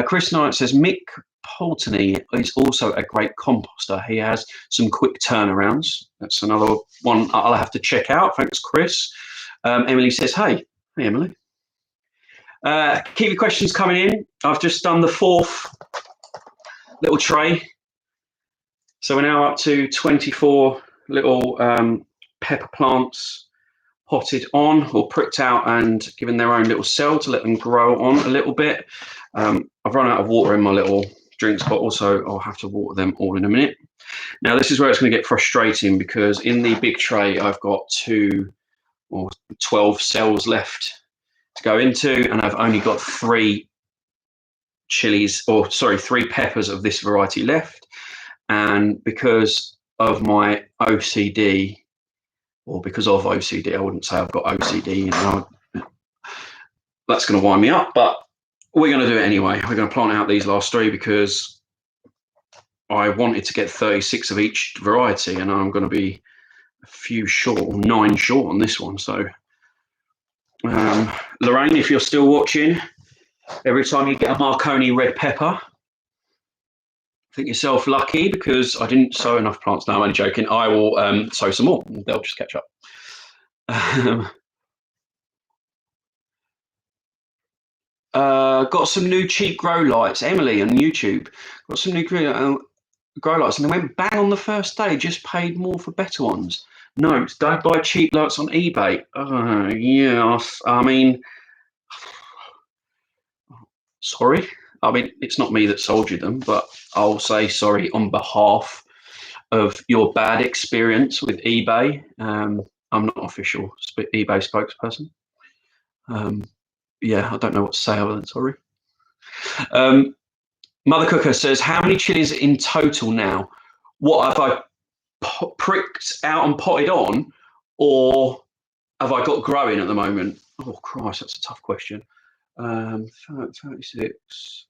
Chris Knight says, Mick Pulteney is also a great composter. He has some quick turnarounds. That's another one I'll have to check out. Thanks, Chris. Emily says, hey, Emily. Keep your questions coming in. I've just done the 4th little tray. So we're now up to 24 little pepper plants potted on or pricked out and given their own little cell to let them grow on a little bit. I've run out of water in my little drinks bottle, so I'll have to water them all in a minute. Now, this is where it's going to get frustrating, because in the big tray, I've got 12 cells left to go into, and I've only got 3 chilies, or sorry, 3 peppers of this variety left. And because of my OCD, or because of OCD, I wouldn't say I've got OCD, you know, that's going to wind me up, but we're going to do it anyway. We're going to plant out these last 3 because I wanted to get 36 of each variety, and I'm going to be a few short, or 9 short on this one. So, Lorraine, if you're still watching, every time you get a Marconi red pepper, think yourself lucky, because I didn't sow enough plants. No, I'm only joking. I will sow some more. They'll just catch up. Got some new cheap grow lights. Emily on YouTube got some new grow lights, and they went bang on the first day. Just paid more for better ones. No, don't buy cheap lights on eBay. Yes, I mean, sorry. I mean, it's not me that sold you them, but I'll say sorry on behalf of your bad experience with eBay. I'm not official eBay spokesperson. Yeah, I don't know what to say other than sorry. Mother Cooker says, how many chilies in total now? What have I pricked out and potted on, or have I got growing at the moment? Oh Christ, that's a tough question. 36.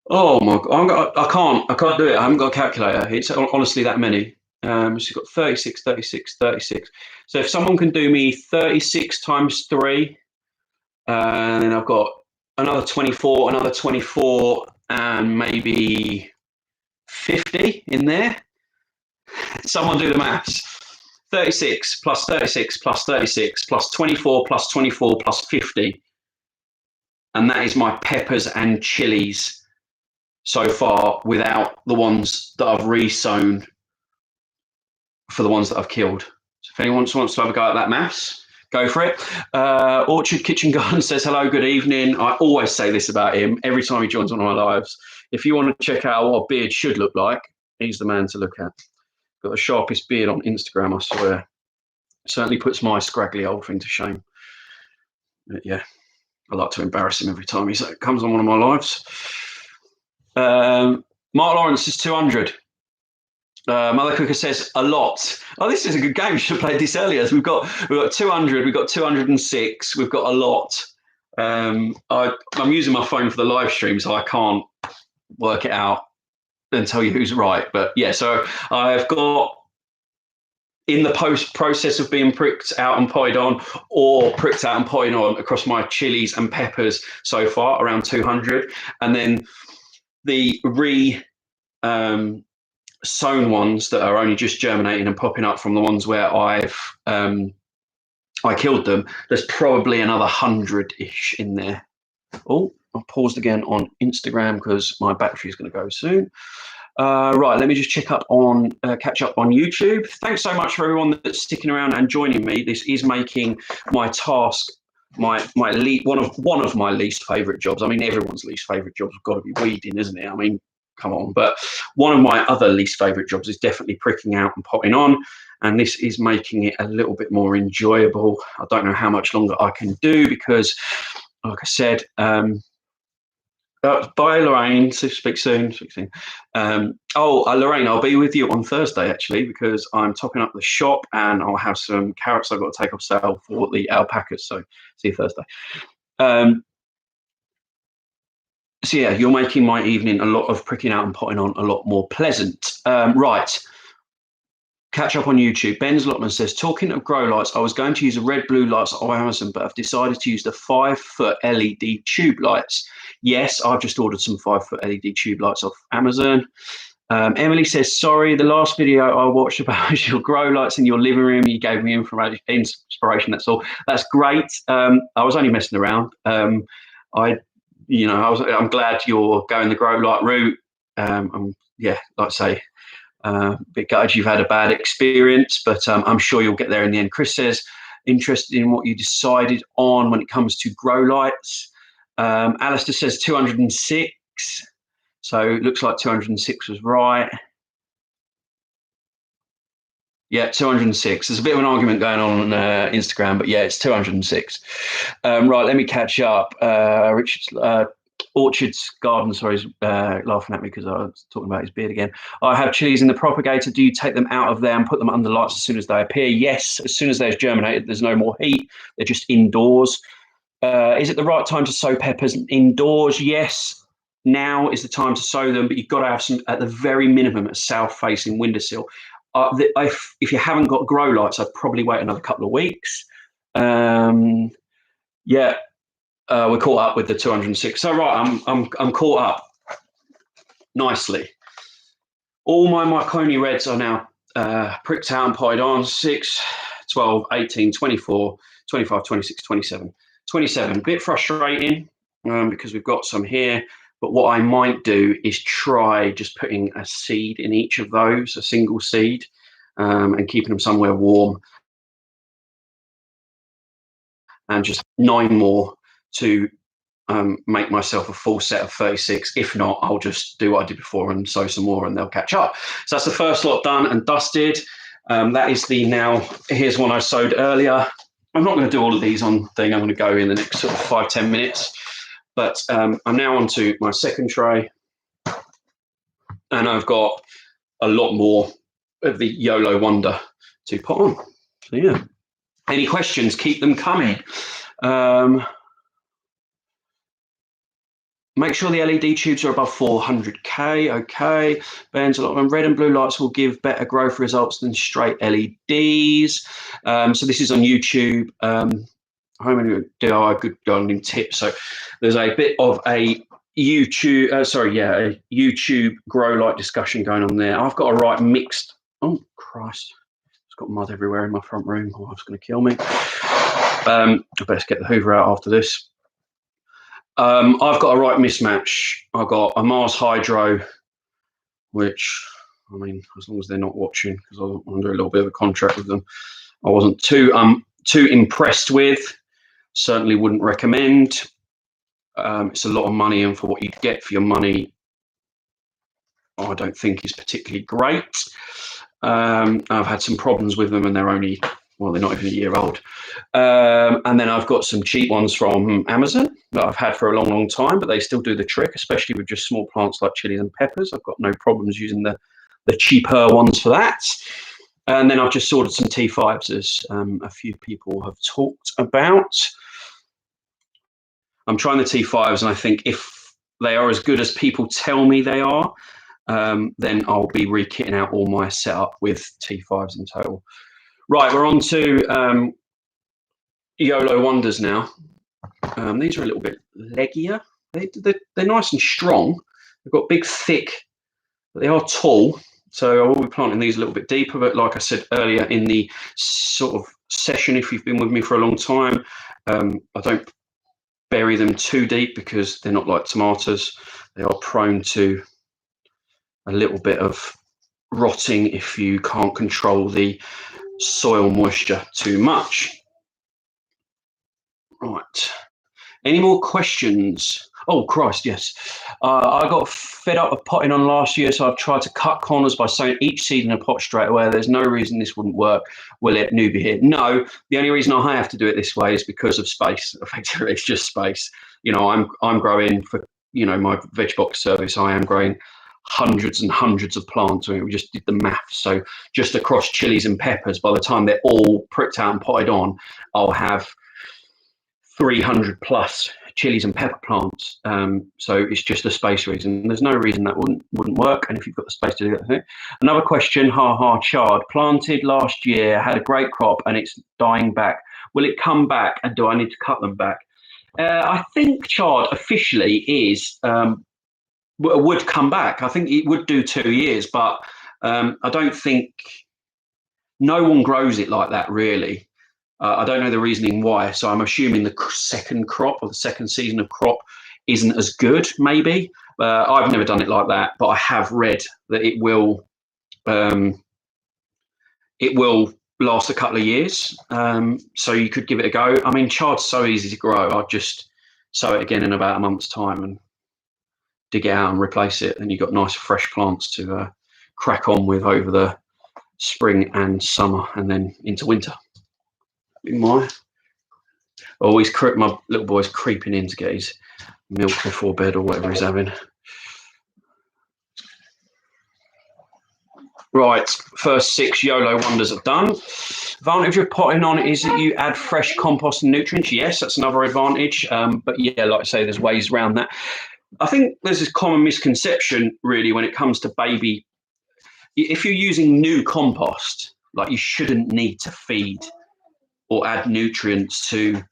Oh my God, I can't do it. I haven't got a calculator. It's honestly that many. She's got 36, 36, 36. So if someone can do me 36 times 3, and then I've got another 24, and maybe 50 in there. Someone do the maths. 36 plus 36 plus 36 plus 24 plus 24 plus 50. And that is my peppers and chilies so far, without the ones that I've re-sown for the ones that I've killed. So if anyone wants to have a go at that maths, go for it. Orchard Kitchen Garden says, hello, good evening. I always say this about him every time he joins one of my lives. If you want to check out what a beard should look like, he's the man to look at. Got the sharpest beard on Instagram, I swear. Certainly puts my scraggly old thing to shame. But yeah, I like to embarrass him every time he comes on one of my lives. Mark Lawrence is 200. Mother Cooker says a lot. Oh, this is a good game. We should have played this earlier. So we've got 200. We've got 206. We've got a lot. I'm using my phone for the live stream, so I can't work it out and tell you who's right. But yeah, so I've got, in the process of being pricked out and potted on, or pricked out and potted on across my chilies and peppers so far, around 200. And then the sown ones that are only just germinating and popping up from the ones where I killed them, there's probably another 100-ish in there. Oh, I paused again on Instagram because my battery is going to go soon. Right, let me just catch up on YouTube. Thanks so much for everyone that's sticking around and joining me. This is making my task one of my least favourite jobs. I mean, everyone's least favourite job's got to be weeding, isn't it? I mean, come on. But one of my other least favourite jobs is definitely pricking out and potting on, and this is making it a little bit more enjoyable. I don't know how much longer I can do because, like I said, bye, Lorraine. Speak soon. Lorraine, I'll be with you on Thursday, actually, because I'm topping up the shop and I'll have some carrots I've got to take off sale for the alpacas. So see you Thursday. So yeah, you're making my evening, a lot of pricking out and potting on, a lot more pleasant. Right. Catch up on YouTube. Ben's Lotman says, talking of grow lights, I was going to use the red blue lights off Amazon, but I've decided to use the 5-foot LED tube lights. Yes, I've just ordered some 5-foot LED tube lights off Amazon. Emily says, sorry, the last video I watched about your grow lights in your living room, you gave me inspiration, that's all. That's great. I was only messing around. I'm glad you're going the grow light route. Yeah, like I say, bit gutted you've had a bad experience, but I'm sure you'll get there in the end. Chris says, interested in what you decided on when it comes to grow lights. Alistair says 206. So it looks like 206 was right. Yeah, 206. There's a bit of an argument going on Instagram, but yeah, it's 206. Right, let me catch up. Richard Orchards Garden, sorry, is laughing at me because I was talking about his beard again. I have chilies in the propagator. Do you take them out of there and put them under lights as soon as they appear? Yes, as soon as they're germinated, there's no more heat. They're just indoors. Is it the right time to sow peppers indoors? Yes. Now is the time to sow them, but you've got to have some, at the very minimum, a south-facing windowsill. If you haven't got grow lights, I'd probably wait another couple of weeks. Yeah, we're caught up with the 206. So right, I'm caught up nicely. All my Marconi reds are now pricked out and potted on. 6, 12, 18, 24, 25, 26, 27. 27, a bit frustrating because we've got some here. But what I might do is try just putting a seed in each of those, a single seed, and keeping them somewhere warm. And just 9 more to make myself a full set of 36. If not, I'll just do what I did before and sow some more and they'll catch up. So that's the first lot done and dusted. That is the now, here's one I sowed earlier. I'm not going to do all of these on thing. I'm going to go in the next sort of 5-10 minutes. But I'm now on to my second tray. And I've got a lot more of the YOLO Wonder to put on. So yeah. Any questions? Keep them coming. Make sure the LED tubes are above 400K. Okay. Ben's a lot of them. Red and blue lights will give better growth results than straight LEDs. So this is on YouTube. Home and DIY good gardening tips. So there's a bit of a YouTube, a YouTube grow light discussion going on there. I've got a right mixed. Oh Christ! It's got mud everywhere in my front room. My wife's going to kill me. I best get the Hoover out after this. I've got a right mismatch. I've got a Mars Hydro, which, I mean, as long as they're not watching, because I'm under a little bit of a contract with them, I wasn't too impressed with. Certainly wouldn't recommend. It's a lot of money, and for what you get for your money, I don't think is particularly great. I've had some problems with them, and they're only, well, they're not even a year old. And then I've got some cheap ones from Amazon that I've had for a long, long time, but they still do the trick, especially with just small plants like chilies and peppers. I've got no problems using the cheaper ones for that. And then I've just ordered some T5s, as a few people have talked about. I'm trying the T5s, and I think if they are as good as people tell me they are, then I'll be re-kitting out all my setup with T5s in total. Right, we're on to YOLO Wonders now. These are a little bit leggier. They're nice and strong. They've got big, thick, but they are tall. So I will be planting these a little bit deeper. But like I said earlier in the sort of session, if you've been with me for a long time, I don't bury them too deep because they're not like tomatoes. They are prone to a little bit of rotting if you can't control the soil moisture too much. Right. Any more questions? Oh, Christ, yes. I got fed up of potting on last year, so I've tried to cut corners by sowing each seed in a pot straight away. There's no reason this wouldn't work. Will it, newbie here? No, the only reason I have to do it this way is because of space. Effectively, it's just space. You know, I'm growing for, you know, my veg box service. I am growing hundreds and hundreds of plants. I mean, we just did the math. So just across chilies and peppers, by the time they're all pricked out and potted on, I'll have 300 plus chilies and pepper plants. So it's just a space reason. There's no reason that wouldn't work. And if you've got the space to do that thing. Another question, chard. Planted last year, had a great crop and it's dying back. Will it come back and do I need to cut them back? I think chard officially is would come back. I think it would do 2 years, but I don't think, no one grows it like that really. I don't know the reasoning why, so I'm assuming the second crop or the second season of crop isn't as good, maybe. I've never done it like that, but I have read that it will last a couple of years. So you could give it a go. I mean, chard's so easy to grow. I'd just sow it again in about a month's time and dig it out and replace it, and you've got nice fresh plants to crack on with over the spring and summer and then into winter. My little boy's creeping in to get his milk before bed or whatever he's having. Right, first 6 YOLO wonders are done. Advantage of potting on is that you add fresh compost and nutrients. Yes, that's another advantage. But yeah, like I say, there's ways around that. I think there's this common misconception really when it comes to baby. If you're using new compost, like you shouldn't need to feed or add nutrients to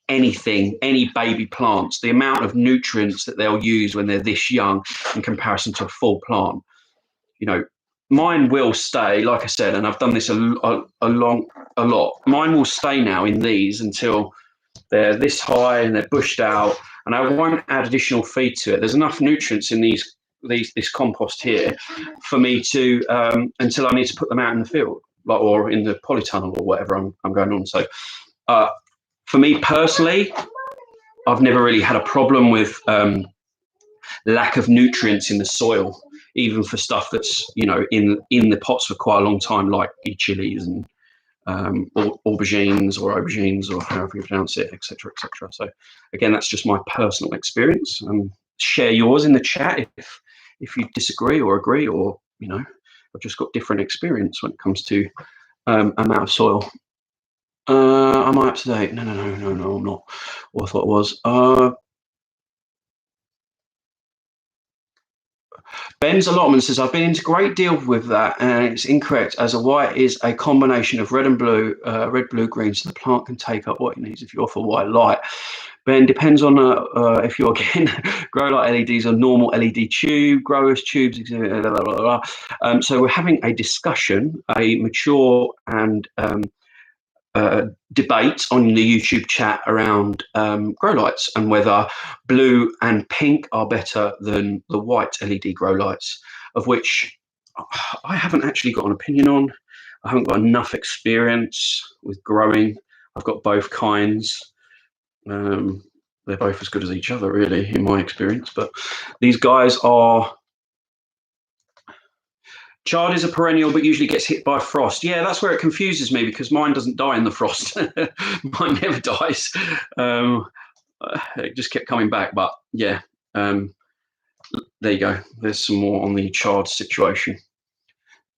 anything, any baby plants. The amount of nutrients that they'll use when they're this young in comparison to a full plant, you know, mine will stay, like I said, and I've done this a lot. Mine will stay now in these until they're this high and they're bushed out, and I won't add additional feed to it. There's enough nutrients in this compost here for me to until I need to put them out in the field, like, or in the polytunnel or whatever I'm going on. So for me personally, I've never really had a problem with lack of nutrients in the soil, even for stuff that's, you know, in the pots for quite a long time, like chilies and aubergines or however you pronounce it, etc., etc. So again, that's just my personal experience. Share yours in the chat if you disagree or agree, or, you know, I've just got different experience when it comes to amount of soil. Am I up to date? No, I'm not. What I thought it was. Ben's allotment says, I've been into a great deal with that, and it's incorrect, as a white is a combination of red and blue, blue, green, so the plant can take up what it needs if you offer white light. Ben, depends on if you're getting grow light LEDs or normal LED tube, growers, tubes, blah, blah, blah, blah. So we're having a discussion, a mature and debate on the YouTube chat around grow lights and whether blue and pink are better than the white LED grow lights, of which I haven't actually got an opinion on. I haven't got enough experience with growing. I've got both kinds. They're both as good as each other, really, in my experience. But these guys are... Chard is a perennial, but usually gets hit by frost. Yeah, that's where it confuses me, because mine doesn't die in the frost. Mine never dies. It just kept coming back. But yeah, there you go. There's some more on the chard situation.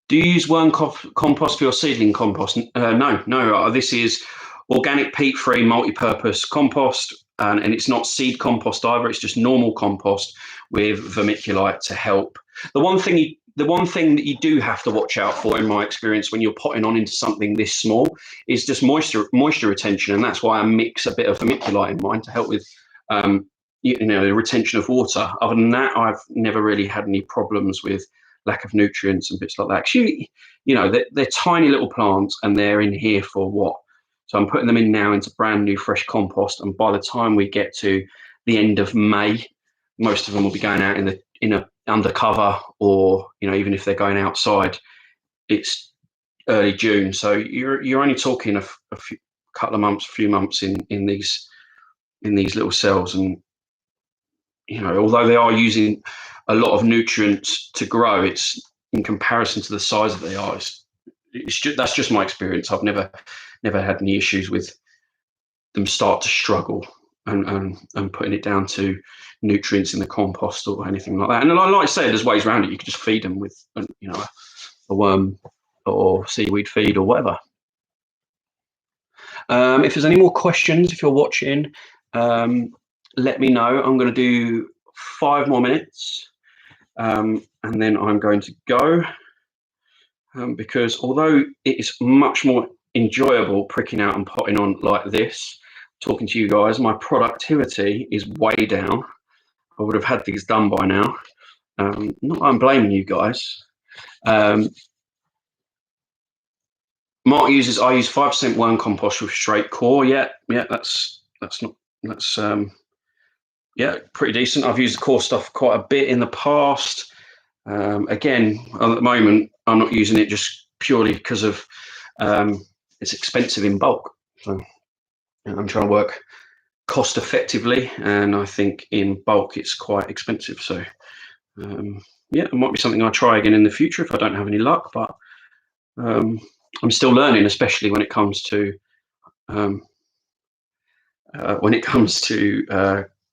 Do you use worm compost for your seedling compost? No. This is organic, peat-free, multi-purpose compost, and it's not seed compost either. It's just normal compost with vermiculite to help. The one thing that you do have to watch out for, in my experience, when you're potting on into something this small, is just moisture retention, and that's why I mix a bit of vermiculite in mine to help with the retention of water. Other than that, I've never really had any problems with lack of nutrients and bits like that. Actually, you know, they're tiny little plants, and they're in here for what? So I'm putting them in now into brand new fresh compost, and by the time we get to the end of May, most of them will be going out in a undercover, or, you know, even if they're going outside, it's early June. So you're only talking a few months in these little cells. And, you know, although they are using a lot of nutrients to grow, it's, in comparison to the size that they are, that's just my experience. I've never had any issues with them start to struggle and putting it down to nutrients in the compost or anything like that. And like I say, there's ways around it. You can just feed them with, you know, a worm or seaweed feed or whatever. If there's any more questions, if you're watching, let me know. I'm going to do 5 more minutes, and then I'm going to go, because although it is much more enjoyable pricking out and potting on like this, talking to you guys, my productivity is way down. I would have had these done by now. Not that I'm blaming you guys. Mark uses, I use 5% worm compost with straight core. Yeah, that's pretty decent. I've used the core stuff quite a bit in the past. Again, at the moment, I'm not using it just purely because of it's expensive in bulk. So I'm trying to work cost effectively, and I think in bulk it's quite expensive. So yeah, it might be something I'll try again in the future if I don't have any luck. But I'm still learning, especially when it comes to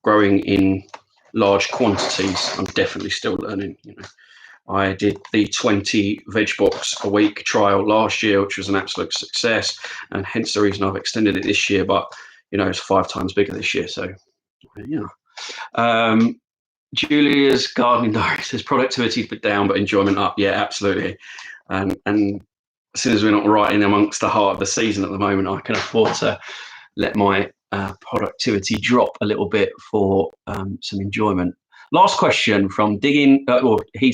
growing in large quantities. I'm definitely still learning. I did the 20 veg box a week trial last year, which was an absolute success, and hence the reason I've extended it this year. But it's 5 times bigger this year, so Julia's gardening diary says productivity down, but enjoyment up. Yeah, absolutely. And as soon as we're not writing amongst the heart of the season at the moment, I can afford to let my productivity drop a little bit for some enjoyment. Last question from Digging, or he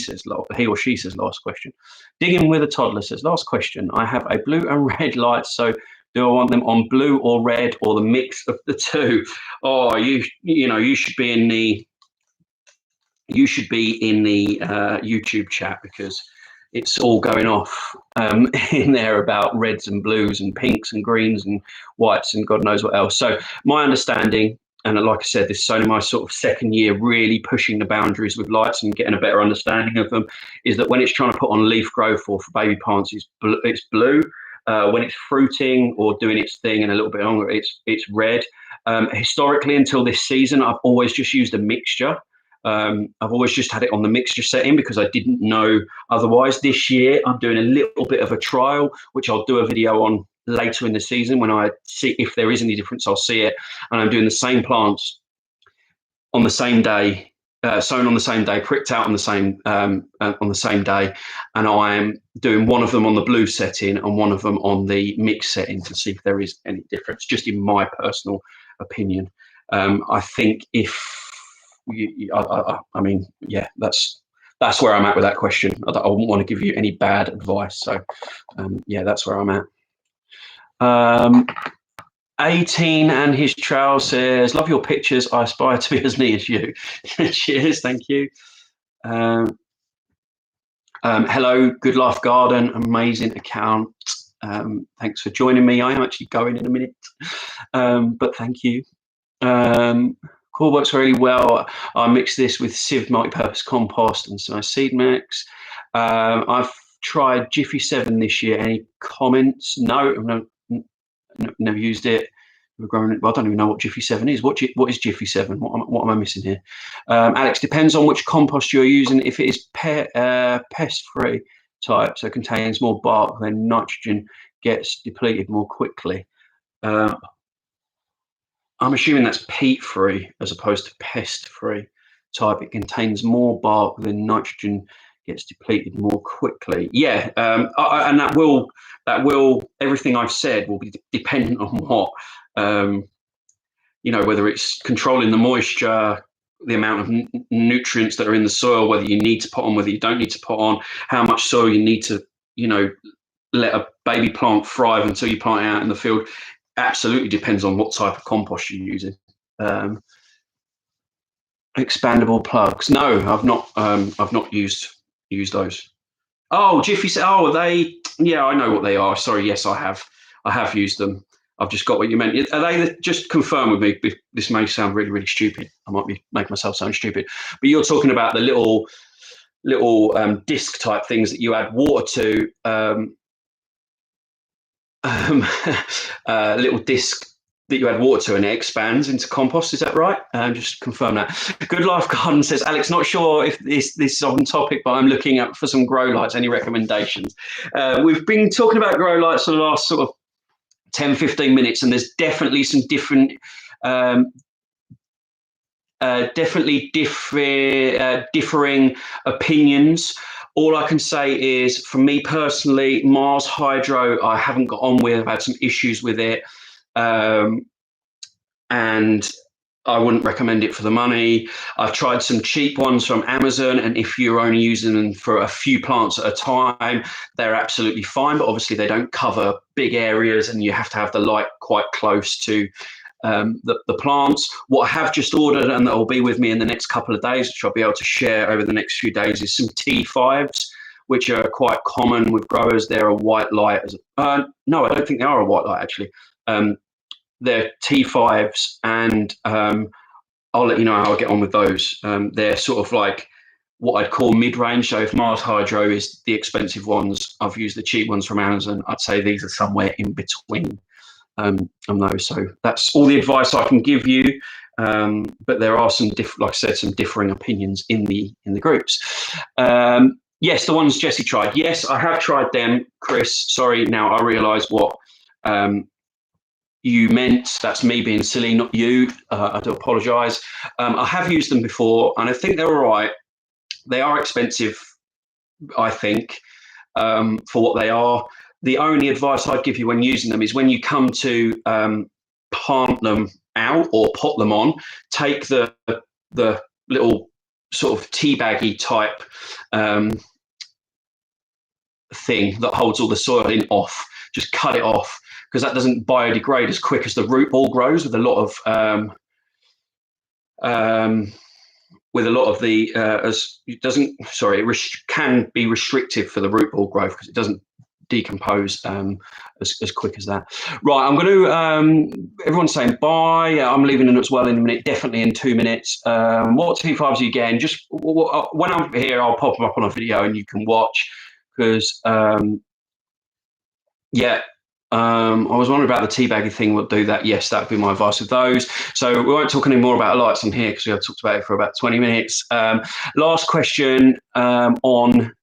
or she says last question. Digging with a Toddler says, last question. I have a blue and red light, so do I want them on blue or red or the mix of the two? Oh, you should be in the YouTube chat, because it's all going off in there about reds and blues and pinks and greens and whites and God knows what else. So my understanding, and like I said, this is only my sort of second year really pushing the boundaries with lights and getting a better understanding of them, is that when it's trying to put on leaf growth or for baby plants, it's blue. When it's fruiting or doing its thing and a little bit longer, it's red. Historically, until this season, I've always just used a mixture. I've always just had it on the mixture setting because I didn't know otherwise. This year, I'm doing a little bit of a trial, which I'll do a video on later in the season. When I see if there is any difference, I'll see it. And I'm doing the same plants on the same day, sown on the same day, pricked out on the same day, and I'm doing one of them on the blue setting and one of them on the mix setting to see if there is any difference. Just in my personal opinion, I think if I mean, yeah, that's where I'm at with that question. I wouldn't want to give you any bad advice, so yeah, that's where I'm at. 18 and his trowel says, love your pictures. I aspire to be as neat as you. Cheers, thank you. Hello, Good Life Garden, amazing account. Thanks for joining me. I am actually going in a minute, but thank you. Cool, works really well. I mix this with Sieve multi-purpose compost and some seed mix. I've tried Jiffy 7 this year. Any comments? No, never used it. We've grown it. Well, I don't even know what Jiffy 7 is. What is Jiffy 7? What am I missing here? Alex, depends on which compost you're using. If it is pest-free type, so contains more bark, then nitrogen gets depleted more quickly. I'm assuming that's peat-free as opposed to pest-free type. It contains more bark, then nitrogen gets depleted more quickly. Yeah, and that will everything I've said will be dependent on what whether it's controlling the moisture, the amount of nutrients that are in the soil, whether you need to put on, whether you don't need to put on, how much soil you need to let a baby plant thrive until you plant it out in the field. Absolutely depends on what type of compost you're using. Expandable plugs. No, I've not used those. Oh, Jiffy. Oh, they. Yeah, I know what they are. Sorry. Yes, I have used them. I've just got what you meant. Are they? Just confirm with me. This may sound really, really stupid. I might be making myself sound stupid, but you're talking about the little disc type things that you add water to. Little disc that you add water to and it expands into compost. Is that right? Just confirm that. Good Life Garden says, Alex, not sure if this is on topic, but I'm looking up for some grow lights. Any recommendations? We've been talking about grow lights for the last sort of 10-15 minutes, and there's definitely some different differing opinions. All I can say is, for me personally, Mars Hydro, I haven't got on with. I've had some issues with it, and I wouldn't recommend it for the money. I've tried some cheap ones from Amazon, and if you're only using them for a few plants at a time, they're absolutely fine. But obviously, they don't cover big areas, and you have to have the light quite close to the plants. What I have just ordered, and that will be with me in the next couple of days, which I'll be able to share over the next few days, is some T5s, which are quite common with growers. They're a white light. No, I don't think they are a white light, actually. They're T5s, and I'll let you know how I get on with those. They're sort of like what I'd call mid-range. So if Mars Hydro is the expensive ones, I've used the cheap ones from Amazon. I'd say these are somewhere in between. So that's all the advice I can give you. but there are some like I said, some differing opinions in the groups. Yes, the ones Jesse tried. Yes, I have tried them, Chris. Sorry, now I realise what you meant. That's me being silly, not you. I do apologise. I have used them before, and I think they're all right. They are expensive, I think, for what they are. The only advice I'd give you when using them is when you come to plant them out or pot them on, take the little sort of tea baggy type thing that holds all the soil in off. Just cut it off, because that doesn't biodegrade as quick as the root ball grows with a lot of the as it doesn't, sorry, it can be restrictive for the root ball growth because it doesn't decompose as quick as that. Right, I'm going to everyone's saying bye. I'm leaving in as well in a minute, definitely in 2 minutes. What T5s are you getting? Just when I'm here, I'll pop them up on a video and you can watch, because yeah, I was wondering about the teabagging thing. We'll do that. Yes, that would be my advice with those. So we won't talk any more about lights on here because we have talked about it for about 20 minutes. Last question on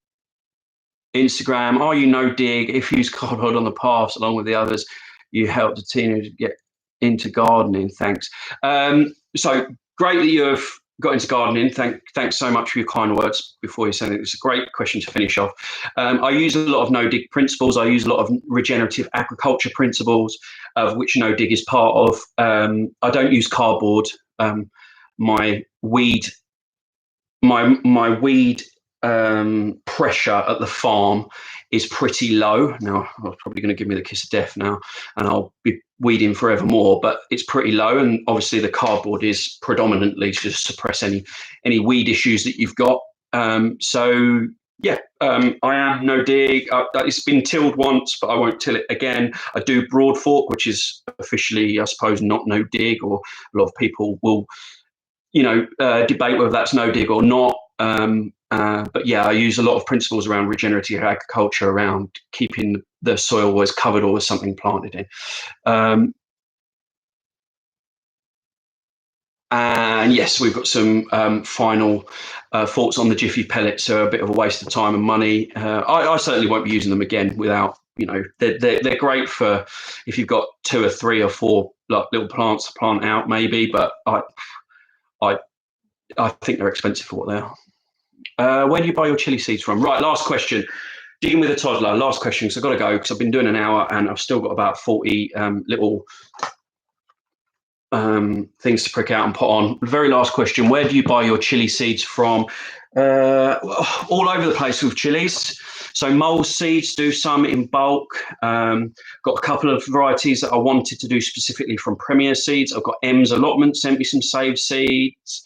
Instagram. Are you no dig? If you use cardboard on the paths along with the others, you help the teenagers get into gardening. Thanks. So great that you have got into gardening. Thanks so much for your kind words before you send it. It's a great question to finish off. I use a lot of no-dig principles. I use a lot of regenerative agriculture principles, of which no-dig is part of. I don't use cardboard. My weed pressure at the farm is pretty low. Now, I'm probably going to give me the kiss of death now, and I'll be weeding forevermore, but it's pretty low. And obviously the cardboard is predominantly to suppress any weed issues that you've got. So yeah, I am no dig. It's been tilled once, but I won't till it again. I do broad fork, which is officially, I suppose, not no dig, or a lot of people will, debate whether that's no dig or not. But yeah, I use a lot of principles around regenerative agriculture, around keeping the soil always covered or with something planted in. And yes, we've got some final thoughts on the Jiffy pellets. So a bit of a waste of time and money. I certainly won't be using them again without, they're great for if you've got 2 or 3 or 4 like little plants to plant out maybe, but I think they're expensive for what they are. Where do you buy your chili seeds from? Right, last question. Digging with a toddler. Last question, because I've got to go because I've been doing an hour and I've still got about 40 little things to prick out and put on. Very last question. Where do you buy your chili seeds from? All over the place with chilies. So Mole Seeds do some in bulk. Got a couple of varieties that I wanted to do specifically from Premier Seeds. I've got M's Allotment sent me some saved seeds.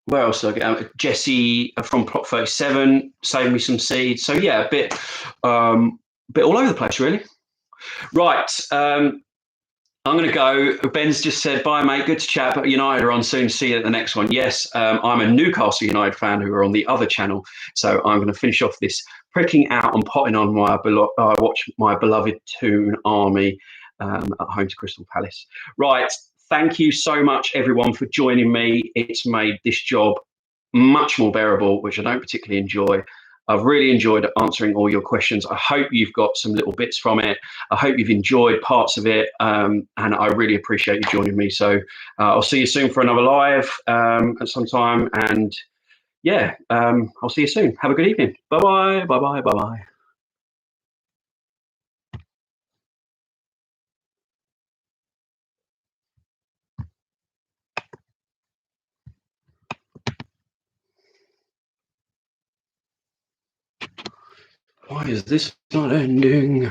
Where else did I get? Jesse from Plot 37 saved me some seeds. So yeah, a bit all over the place, really. Right, I'm going to go. Ben's just said, bye, mate. Good to chat, but United are on soon. See you at the next one. Yes, I'm a Newcastle United fan who are on the other channel. So I'm going to finish off this pricking out and potting on my watch my beloved Toon Army at home to Crystal Palace. Right. Thank you so much, everyone, for joining me. It's made this job much more bearable, which I don't particularly enjoy. I've really enjoyed answering all your questions. I hope you've got some little bits from it. I hope you've enjoyed parts of it, and I really appreciate you joining me. So I'll see you soon for another live at some time. And yeah, I'll see you soon. Have a good evening. Bye-bye, bye-bye, bye-bye. Why is this not ending?